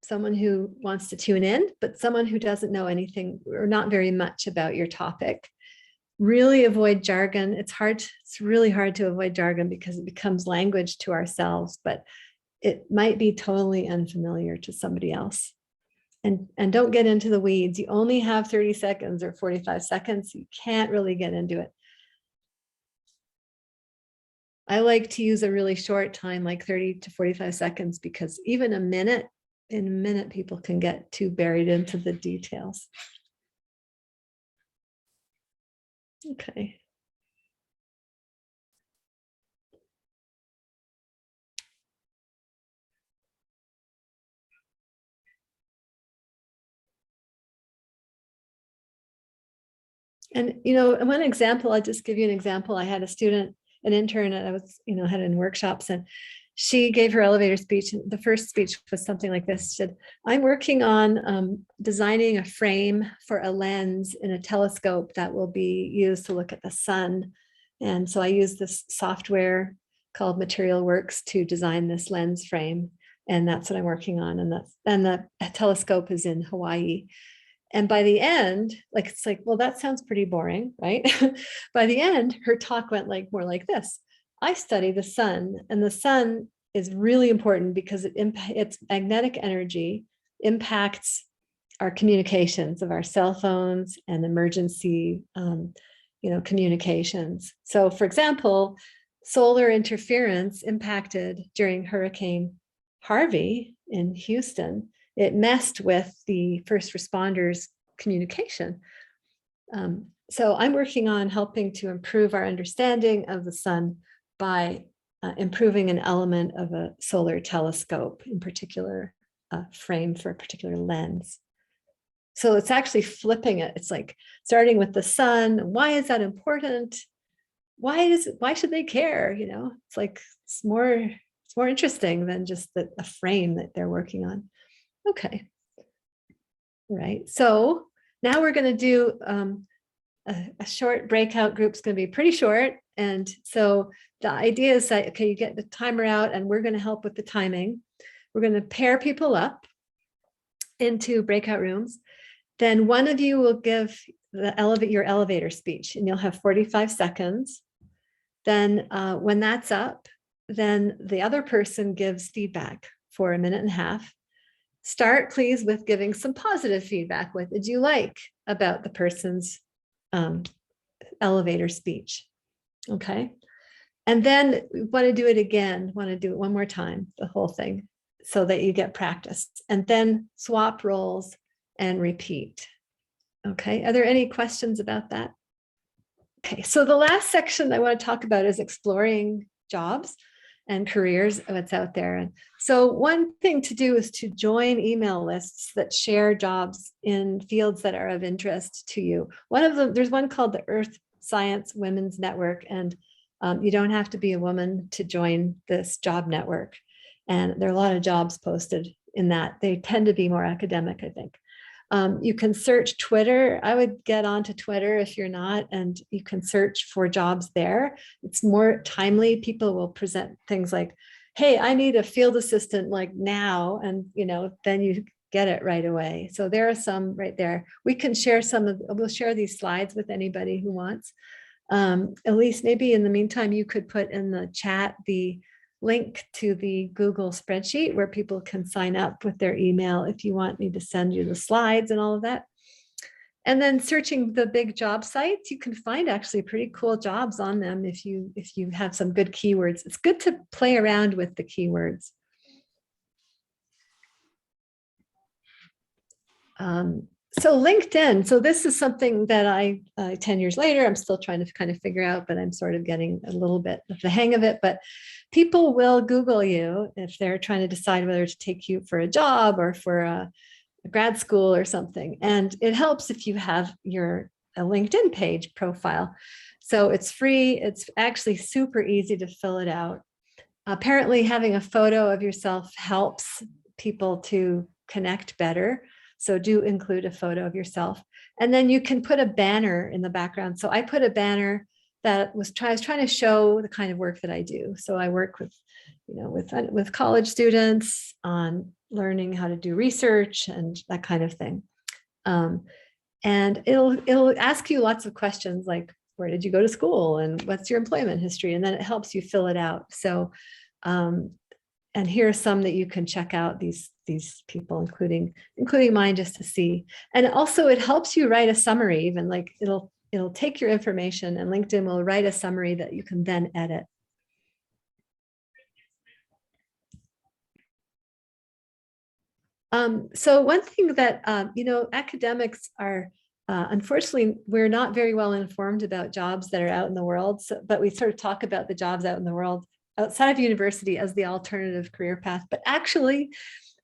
A: someone who wants to tune in, but someone who doesn't know anything or not very much about your topic. Really avoid jargon. It's really hard to avoid jargon because it becomes language to ourselves, but it might be totally unfamiliar to somebody else. And don't get into the weeds. You only have 30 seconds or 45 seconds. You can't really get into it. I like to use a really short time, like 30 to 45 seconds, because even in a minute, people can get too buried into the details. Okay. And, one example, I'll just give you an example. I had a student, an intern, and I was, had in workshops, and she gave her elevator speech. The first speech was something like this. She said, I'm working on designing a frame for a lens in a telescope that will be used to look at the sun. And so I use this software called Material Works to design this lens frame. And that's what I'm working on. And the telescope is in Hawaii. And by the end, it's like, well, that sounds pretty boring, right? By the end, her talk went more like this. I study the sun, and the sun is really important because its magnetic energy impacts our communications of our cell phones and emergency, communications. So, for example, solar interference impacted during Hurricane Harvey in Houston. It messed with the first responders' communication. So I'm working on helping to improve our understanding of the sun by improving an element of a solar telescope, in particular, a frame for a particular lens. So it's actually flipping it. It's like starting with the sun. Why is that important? Why should they care? It's like, it's more interesting than just a frame that they're working on. Okay. All right. So now we're going to do a short breakout group. It's going to be pretty short. And so the idea is that, okay, you get the timer out and we're going to help with the timing. We're going to pair people up into breakout rooms. Then one of you will give your elevator speech, and you'll have 45 seconds. Then when that's up, then the other person gives feedback for 1.5 minutes. Start, please, with giving some positive feedback. What did you like about the person's elevator speech? Okay. And then we want to do it again, want to do it one more time, the whole thing, so that you get practice. And then swap roles and repeat. Okay. Are there any questions about that? Okay. So the last section I want to talk about is exploring jobs and careers, what's out there. And so one thing to do is to join email lists that share jobs in fields that are of interest to you. One of them, there's one called the Earth Science Women's Network, and you don't have to be a woman to join this job network. And there are a lot of jobs posted in that. They tend to be more academic, I think. You can search Twitter. I would get onto Twitter if you're not, and you can search for jobs there. It's more timely. People will present things like, hey, I need a field assistant like now. And, then you get it right away. So there are some right there. We can share we'll share these slides with anybody who wants. Elise, maybe in the meantime, you could put in the chat the link to the Google spreadsheet where people can sign up with their email if you want me to send you the slides and all of that. And then searching the big job sites, you can find actually pretty cool jobs on them if you have some good keywords. It's good to play around with the keywords. So LinkedIn, so this is something that 10 years later, I'm still trying to kind of figure out, but I'm sort of getting a little bit of the hang of it. But people will Google you if they're trying to decide whether to take you for a job or for a grad school or something. And it helps if you have a LinkedIn page profile. So it's free. It's actually super easy to fill it out. Apparently having a photo of yourself helps people to connect better. So do include a photo of yourself. And then you can put a banner in the background. So I put a banner that I was trying to show the kind of work that I do. So I work with, with college students on learning how to do research and that kind of thing. And it'll ask you lots of questions like, where did you go to school and what's your employment history? And then it helps you fill it out. So, and here are some that you can check out, these people, including mine, just to see. And also it helps you write a summary, even like it'll take your information and LinkedIn will write a summary that you can then edit. So one thing that, academics are, unfortunately, we're not very well informed about jobs that are out in the world, but we sort of talk about the jobs out in the world outside of university as the alternative career path. But actually,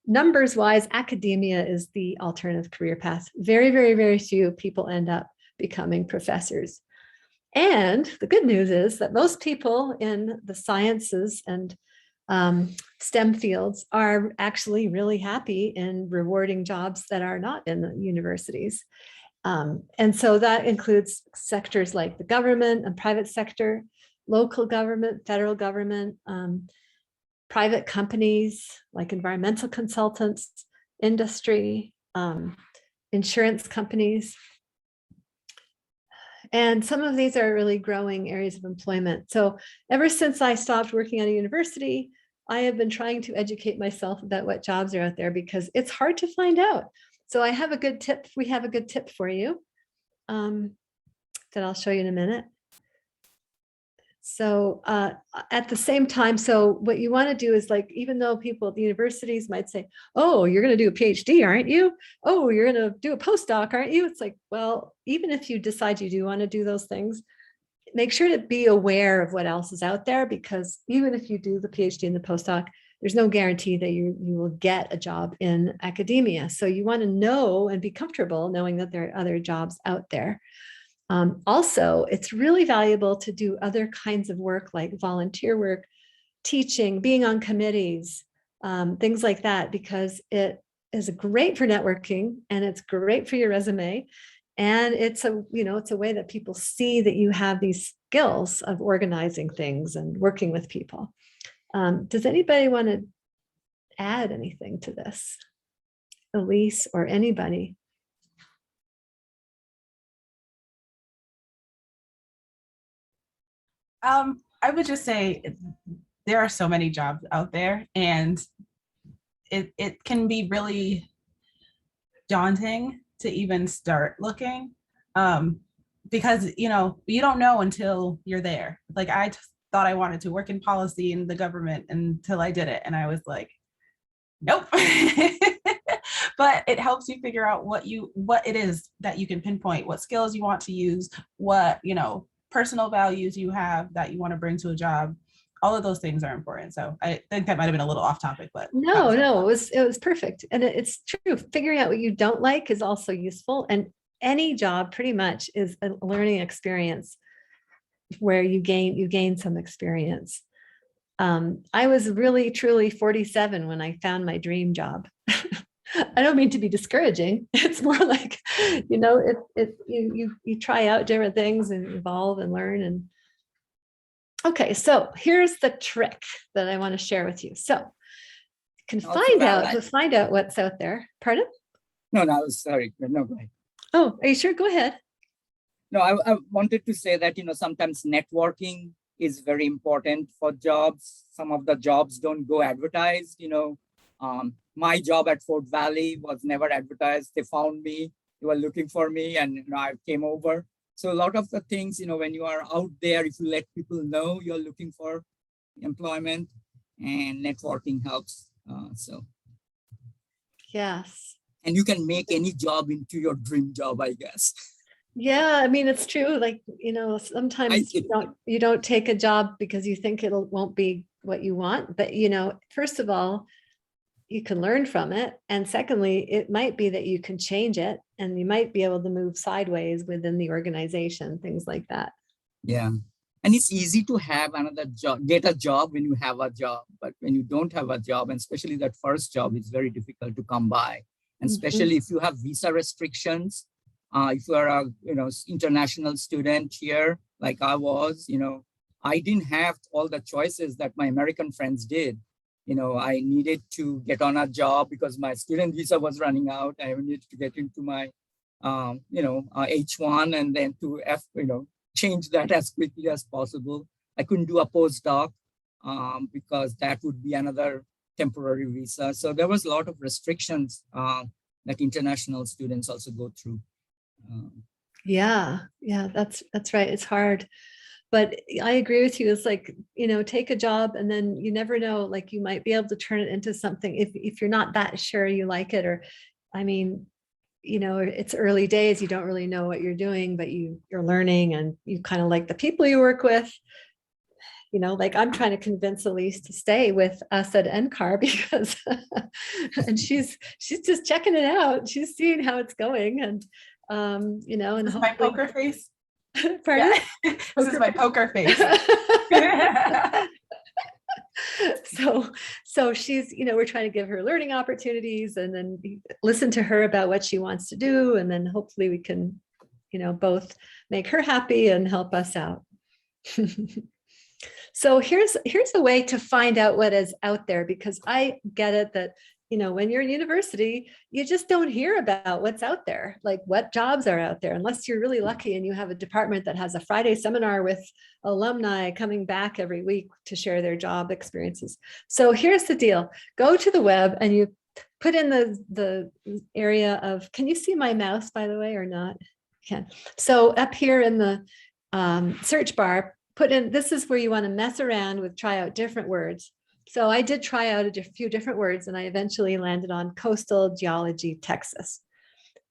A: numbers wise, academia is the alternative career path. Very, very, very few people end up becoming professors. And the good news is that most people in the sciences and STEM fields are actually really happy in rewarding jobs that are not in the universities. And so that includes sectors like the government and private sector, local government, federal government, private companies like environmental consultants, industry, insurance companies. And some of these are really growing areas of employment. So ever since I stopped working at a university, I have been trying to educate myself about what jobs are out there because it's hard to find out. So I have a good tip. We have a good tip for you that I'll show you in a minute. So at the same time, so what you want to do is like, even though people at the universities might say, oh, you're going to do a PhD, aren't you? Oh, you're going to do a postdoc, aren't you? It's like, well, even if you decide you do want to do those things, make sure to be aware of what else is out there, because even if you do the PhD and the postdoc, there's no guarantee that you will get a job in academia. So you want to know and be comfortable knowing that there are other jobs out there. Also, it's really valuable to do other kinds of work like volunteer work, teaching, being on committees, things like that, because it is great for networking and it's great for your resume. And it's a way that people see that you have these skills of organizing things and working with people. Does anybody want to add anything to this? Elise or anybody?
B: I would just say there are so many jobs out there, and it can be really daunting to even start looking, because you don't know until you're there. Like I thought I wanted to work in policy in the government until I did it, and I was like, nope. But it helps you figure out what it is that you can pinpoint, what skills you want to use, what personal values you have that you want to bring to a job. All of those things are important. So I think that might have been a little off topic, but
A: no, it was perfect. And it's true. Figuring out what you don't like is also useful. And any job pretty much is a learning experience where you gain some experience. I was really, truly 47 when I found my dream job. I don't mean to be discouraging. It's more like, you try out different things and evolve and learn. And okay, so here's the trick that I want to share with you. So you can find out what's out there. Pardon?
F: No, sorry. No, go ahead.
A: Oh, are you sure? Go ahead.
F: No, I wanted to say that, sometimes networking is very important for jobs. Some of the jobs don't go advertised, my job at Fort Valley was never advertised. They found me, they were looking for me, and I came over. So a lot of the things, when you are out there, if you let people know you're looking for employment, and networking helps.
A: Yes.
F: And you can make any job into your dream job, I guess.
A: Yeah, I mean, it's true. Like, sometimes you don't take a job because you think won't be what you want. But, first of all, you can learn from it. And secondly, it might be that you can change it and you might be able to move sideways within the organization, things like that.
F: Yeah. And it's easy to have another job, get a job when you have a job. But when you don't have a job, and especially that first job, it's very difficult to come by. And especially if you have visa restrictions, if you are a international student here, like I was, I didn't have all the choices that my American friends did. I needed to get on a job because my student visa was running out. I needed to get into my, H1 and then to change that as quickly as possible. I couldn't do a postdoc because that would be another temporary visa. So there was a lot of restrictions that international students also go through.
A: Yeah, that's right. It's hard. But I agree with you. It's like, take a job and then you never know, like you might be able to turn it into something if you're not that sure you like it, or, I mean, it's early days, you don't really know what you're doing, but you're learning and you kind of like the people you work with. Like I'm trying to convince Elise to stay with us at NCAR because, and she's just checking it out. She's seeing how it's going, and and
B: This is my poker face.
A: Pardon?
B: Yeah. This is my poker face.
A: So she's, we're trying to give her learning opportunities and then listen to her about what she wants to do, and then hopefully we can, both make her happy and help us out. So here's a way to find out what is out there, because I get it that, when you're in university, you just don't hear about what's out there, like what jobs are out there, unless you're really lucky and you have a department that has a Friday seminar with alumni coming back every week to share their job experiences. So here's the deal. Go to the web and you put in the area of, can you see my mouse, by the way, or not? You can. So up here in the search bar, put in, this is where you want to mess around with, try out different words. So I did try out a few different words and I eventually landed on coastal geology, Texas.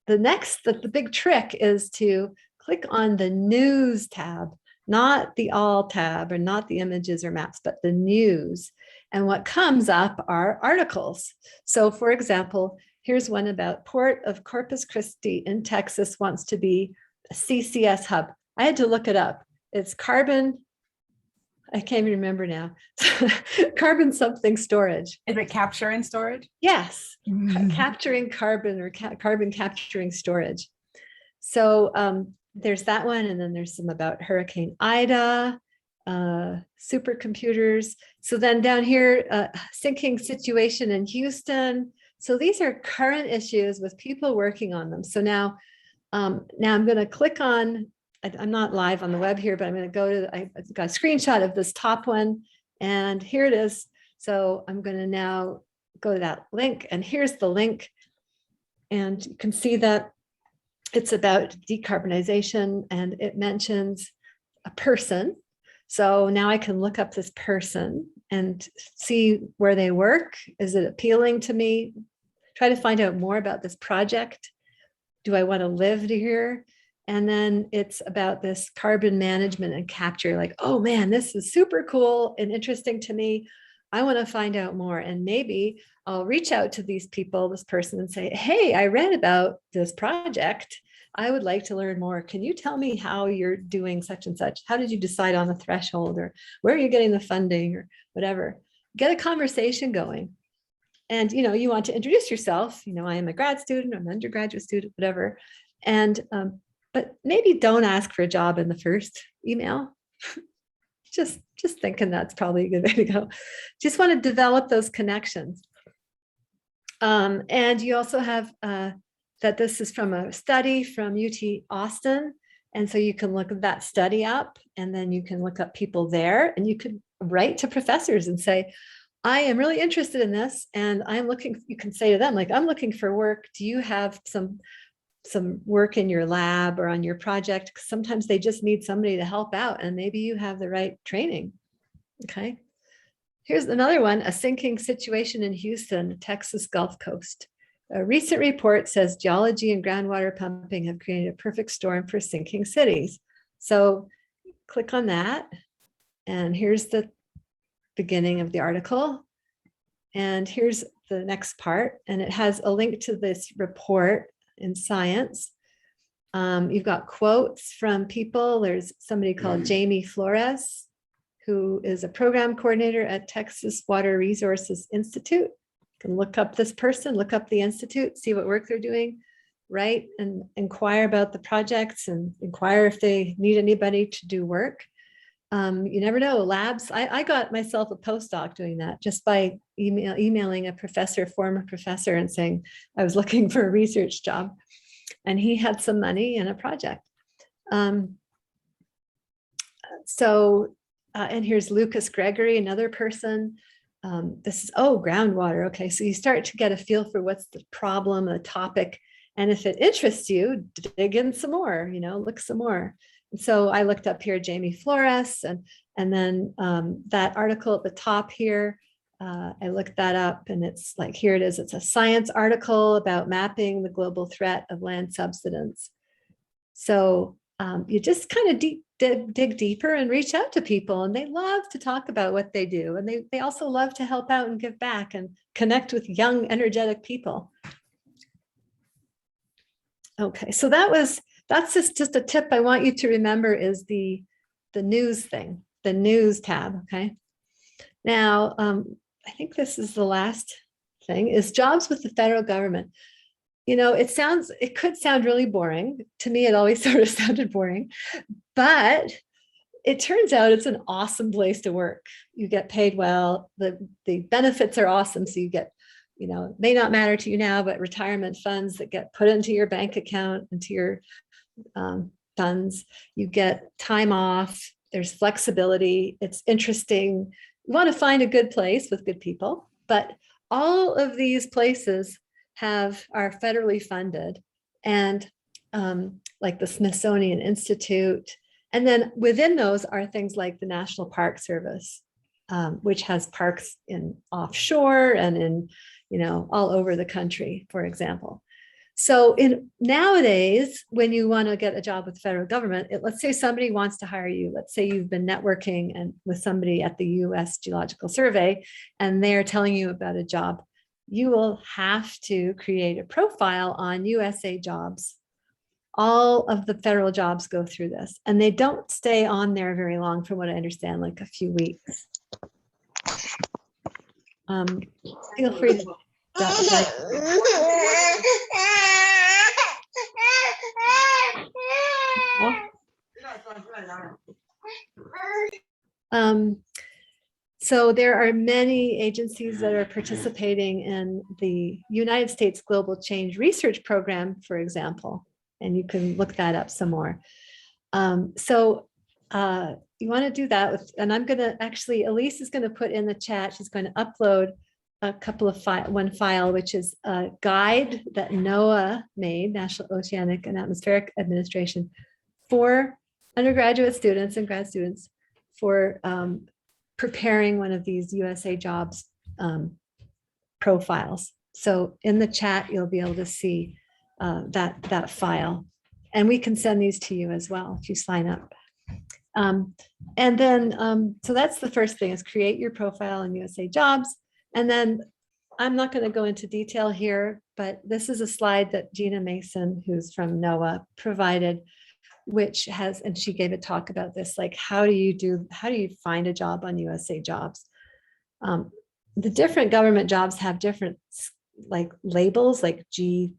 A: The big trick is to click on the news tab, not the all tab or not the images or maps, but the news. And what comes up are articles. So for example, here's one about Port of Corpus Christi in Texas wants to be a CCS hub. I had to look it up. It's carbon, I can't even remember now. Carbon something storage.
B: Is it capture and storage?
A: Yes, capturing carbon or carbon capturing storage. So there's that one. And then there's some about Hurricane Ida, supercomputers. So then down here, sinking situation in Houston. So these are current issues with people working on them. So now I'm going to click on, I'm not live on the web here, but I'm going to go to, I got a screenshot of this top one and here it is. So I'm going to now go to that link and here's the link. And you can see that it's about decarbonization and it mentions a person. So now I can look up this person and see where they work. Is it appealing to me? Try to find out more about this project. Do I want to live here? And then it's about this carbon management and capture, like, oh man, this is super cool and interesting to me. I want to find out more. And maybe I'll reach out to these people, this person, and say, hey, I read about this project. I would like to learn more. Can you tell me how you're doing such and such? How did you decide on the threshold, or where are you getting the funding, or whatever? Get a conversation going. And, you want to introduce yourself. I am a grad student, I'm an undergraduate student, whatever. And, but maybe don't ask for a job in the first email. Just thinking that's probably a good way to go. Just want to develop those connections. And you also have that this is from a study from UT Austin. And so you can look that study up and then you can look up people there and you could write to professors and say, I am really interested in this and I'm looking, you can say to them, like, I'm looking for work. Do you have some work in your lab or on your project? Because sometimes they just need somebody to help out and maybe you have the right training. Okay. Here's another one, a sinking situation in Houston, Texas Gulf Coast. A recent report says geology and groundwater pumping have created a perfect storm for sinking cities. So click on that. And here's the beginning of the article. And here's the next part. And it has a link to this report in Science. You've got quotes from people. There's somebody called Jamie Flores, who is a program coordinator at Texas Water Resources Institute. You can look up this person, look up the institute, see what work they're doing, write and inquire about the projects and inquire if they need anybody to do work. You never know, labs. I got myself a postdoc doing that just by emailing a professor, former professor, and saying I was looking for a research job. And he had some money and a project. And here's Lucas Gregory, another person. This is, groundwater. Okay, so you start to get a feel for what's the problem, the topic. And if it interests you, dig in some more, look some more. And so I looked up here, Jamie Flores, and then that article at the top here, I looked that up and it's like, here it is. It's a science article about mapping the global threat of land subsidence. So you just kind of dig deeper and reach out to people, and they love to talk about what they do. And they also love to help out and give back and connect with young, energetic people. Okay, so that's just a tip I want you to remember is the news thing, the news tab, okay? Now, I think this is the last thing, is jobs with the federal government. It could sound really boring. To me, it always sort of sounded boring, but it turns out it's an awesome place to work. You get paid well, the benefits are awesome. So you get, may not matter to you now, but retirement funds that get put into your bank account, into your funds. You get time off, there's flexibility, it's interesting. You want to find a good place with good people, but all of these places are federally funded, and like the Smithsonian Institute. And then within those are things like the National Park Service, which has parks in offshore and in, all over the country, for example. So nowadays, when you want to get a job with the federal government, let's say somebody wants to hire you. Let's say you've been networking with somebody at the US Geological Survey, and they're telling you about a job. You will have to create a profile on USAJobs. All of the federal jobs go through this, and they don't stay on there very long, from what I understand, like a few weeks. Feel free to so there are many agencies that are participating in the United States Global Change Research Program, for example, and you can look that up some more. You want to do that and I'm going to actually, Elise is going to put in the chat, she's going to upload a couple of one file, which is a guide that NOAA made, National Oceanic and Atmospheric Administration, for undergraduate students and grad students for preparing one of these USAJobs profiles. So in the chat, you'll be able to see that file, and we can send these to you as well if you sign up. And then, so that's the first thing, is create your profile in USAJobs. And then I'm not going to go into detail here, but this is a slide that Gina Mason, who's from NOAA, provided, which has, and she gave a talk about this, like how do you find a job on USAJobs? The different government jobs have different like labels, like G12,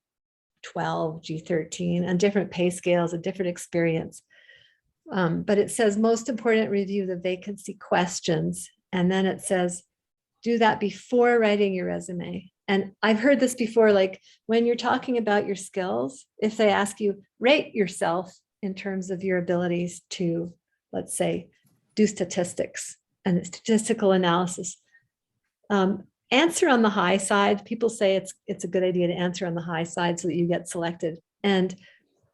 A: G13, and different pay scales and different experience. But it says most important, review the vacancy questions. And then it says, do that before writing your resume. And I've heard this before, like when you're talking about your skills, if they ask you, rate yourself in terms of your abilities to, let's say, do statistics and statistical analysis. Answer on the high side. People say it's a good idea to answer on the high side so that you get selected. And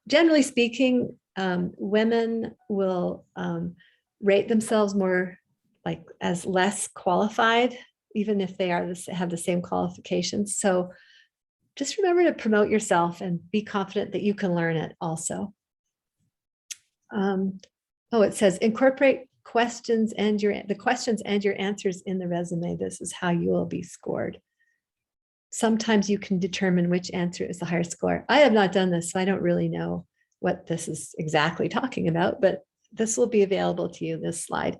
A: generally speaking, women will rate themselves more like as less qualified, even if they have the same qualifications. So just remember to promote yourself and be confident that you can learn it also. It says incorporate questions and the questions and your answers in the resume. This is how you will be scored. Sometimes you can determine which answer is the higher score. I have not done this, so I don't really know what this is exactly talking about, but this will be available to you, this slide.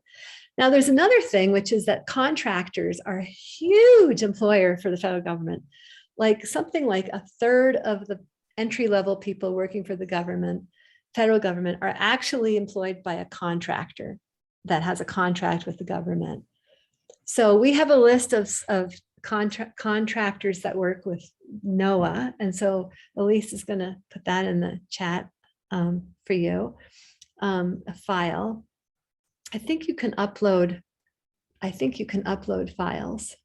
A: Now, there's another thing, which is that contractors are a huge employer for the federal government. Like something like a third of the entry-level people working for the government, federal government, are actually employed by a contractor. that has a contract with the government. So we have a list of contractors that work with NOAA. And so Elise is going to put that in the chat for you, a file. I think you can upload files.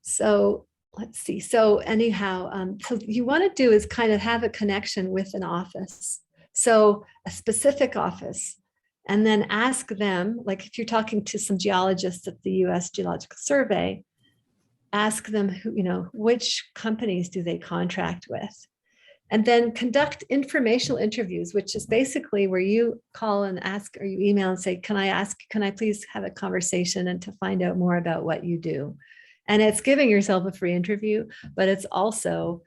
A: So let's see. So anyhow, so you want to do is kind of have a connection with an office. So a specific office, and then ask them, like if you're talking to some geologists at the US Geological Survey, ask them who, which companies do they contract with? And then conduct informational interviews, which is basically where you call and ask, or you email and say, can I please have a conversation and to find out more about what you do? And it's giving yourself a free interview, but it's also,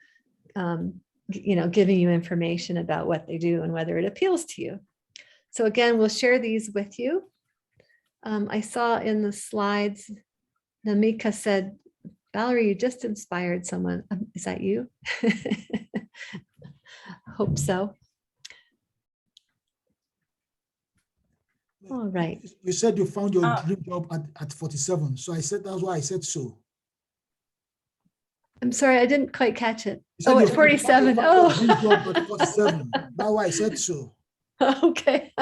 A: giving you information about what they do and whether it appeals to you. So again, we'll share these with you. I saw in the slides, Namika said, Valerie, you just inspired someone. Is that you? Hope so. All right.
J: You said you found your dream job at 47. So I said, that's why I said so.
A: I'm sorry, I didn't quite catch it.
J: Oh,
A: at 47. Oh,
J: at 47. That's why I said so.
A: Okay.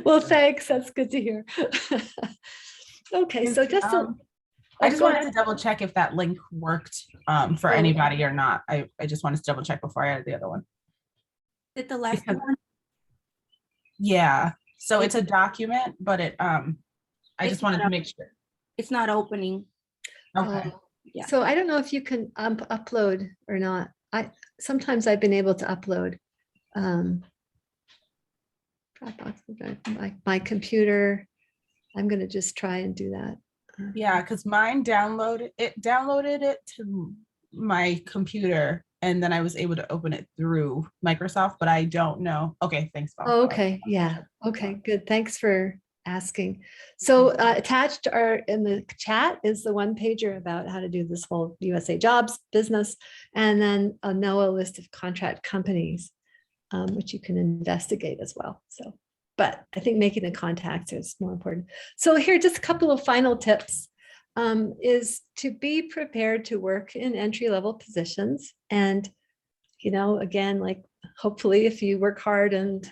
A: Well, thanks. That's good to hear. Okay, so just
B: I just wanted to double check if that link worked for anybody or not. I just wanted to double check before I added the other one.
K: Did the last one?
B: Yeah. So it's a document, but I just wanted to make sure.
K: It's not opening.
B: Okay.
K: Yeah.
A: So I don't know if you can upload or not. Sometimes I've been able to upload my computer. I'm going to just try and do that.
B: Yeah, because mine downloaded it to my computer, and then I was able to open it through Microsoft, but I don't know. Okay, thanks, Bob.
A: Oh, okay, yeah, okay, good. Thanks for asking. So attached in the chat is the one pager about how to do this whole USAJobs business, and then a NOAA list of contract companies, which you can investigate as well. So, but I think making the contacts is more important. So here, just a couple of final tips is to be prepared to work in entry-level positions. And, again, like hopefully if you work hard and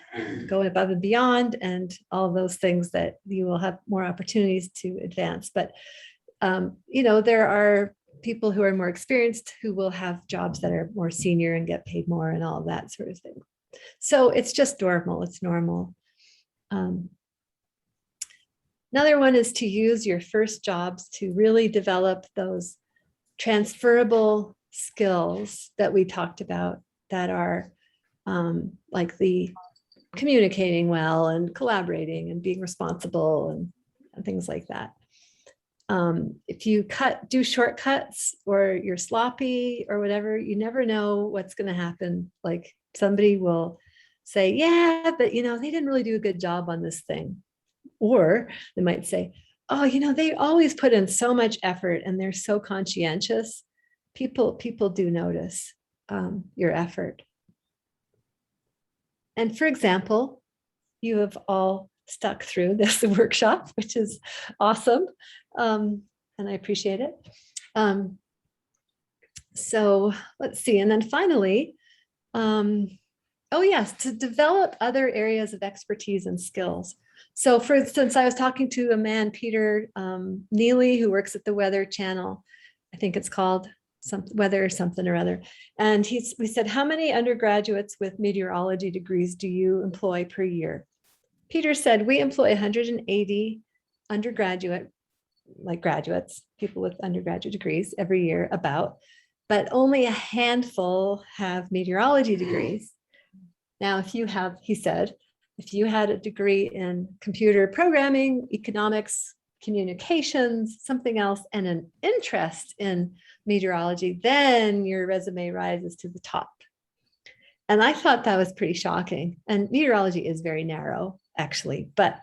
A: go above and beyond and all those things, that you will have more opportunities to advance. But, there are people who are more experienced who will have jobs that are more senior and get paid more and all that sort of thing. So it's just normal. It's normal. Another one is to use your first jobs to really develop those transferable skills that we talked about that are like the communicating well and collaborating and being responsible and things like that. If you do shortcuts or you're sloppy or whatever, you never know what's going to happen. Like somebody will say, yeah, but they didn't really do a good job on this thing. Or they might say, oh, they always put in so much effort and they're so conscientious. People do notice your effort. And for example, you have all stuck through this workshop, which is awesome. And I appreciate it. So let's see. And then finally, oh yes, to develop other areas of expertise and skills. So for instance, I was talking to a man, Peter Neely, who works at the Weather Channel. I think it's called Weather or something or other. And we said, how many undergraduates with meteorology degrees do you employ per year? Peter said, we employ 180 undergraduate, like graduates, people with undergraduate degrees every year but only a handful have meteorology degrees. Now, he said, if you had a degree in computer programming, economics, communications, something else, and an interest in meteorology, then your resume rises to the top. And I thought that was pretty shocking. And meteorology is very narrow, actually. But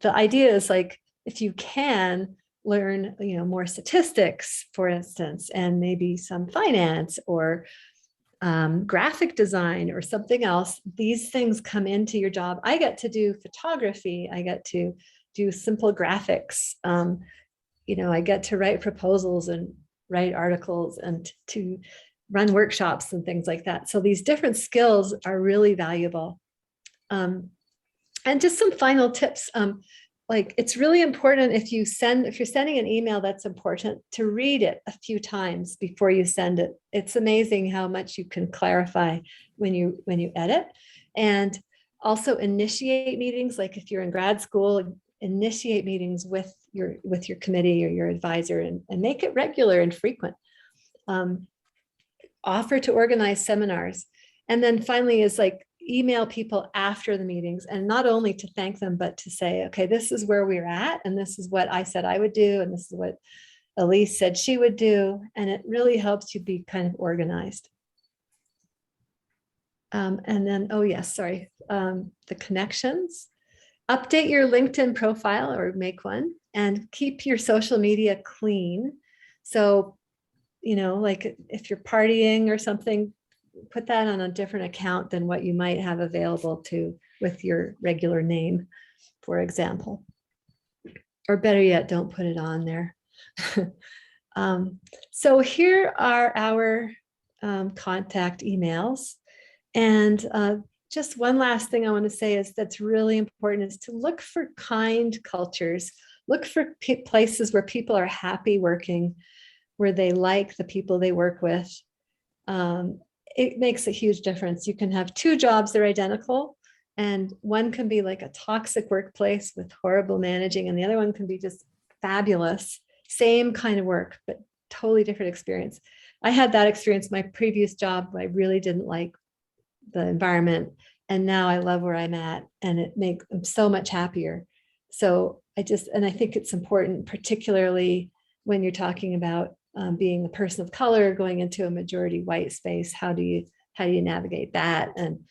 A: the idea is like, if you can learn, more statistics, for instance, and maybe some finance or graphic design or something else, these things come into your job. I get to do photography. I get to do simple graphics. I get to write proposals and write articles and to run workshops and things like that. So these different skills are really valuable. And just some final tips. Like it's really important if you're sending an email that's important to read it a few times before you send it. It's amazing how much you can clarify when you edit. And also initiate meetings. Like if you're in grad school, initiate meetings with your committee or your advisor and make it regular and frequent. Offer to organize seminars. And then finally is like email people after the meetings, and not only to thank them, but to say, okay, this is where we're at, and this is what I said I would do, and this is what Elise said she would do. And it really helps you be kind of organized. And then, oh yes, sorry, the connections. Update your LinkedIn profile or make one, and keep your social media clean. So, like if you're partying or something, put that on a different account than what you might have available to with your regular name, for example. Or better yet, don't put it on there. So here are our contact emails. And just one last thing I want to say is that's really important is to look for kind cultures. Look for places where people are happy working, where they like the people they work with. It makes a huge difference. You can have two jobs that are identical, and one can be like a toxic workplace with horrible managing, and the other one can be just fabulous, same kind of work, but totally different experience. I had that experience. My previous job, I really didn't like the environment, and now I love where I'm at, and it makes I'm so much happier. So I think it's important, particularly when you're talking about being a person of color going into a majority white space. How do you navigate that? And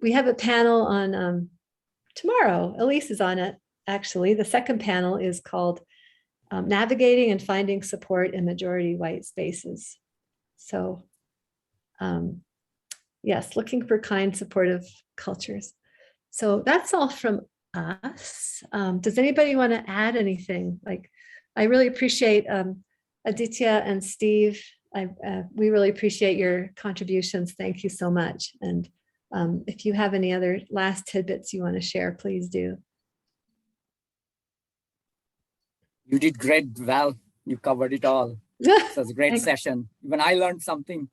A: we have a panel on tomorrow. Elise is on it. Actually, the second panel is called Navigating and Finding Support in Majority White Spaces. So yes, looking for kind, supportive cultures. So that's all from us. Does anybody want to add anything? Like, I really appreciate Aditya and Steve. We really appreciate your contributions. Thank you so much. And if you have any other last tidbits you want to share, please do.
F: You did great, Val. You covered it all. It was a great session. Even I learned something.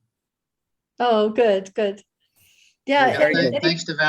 A: Oh, good. Yeah.
F: Very good.
E: Thanks to Val.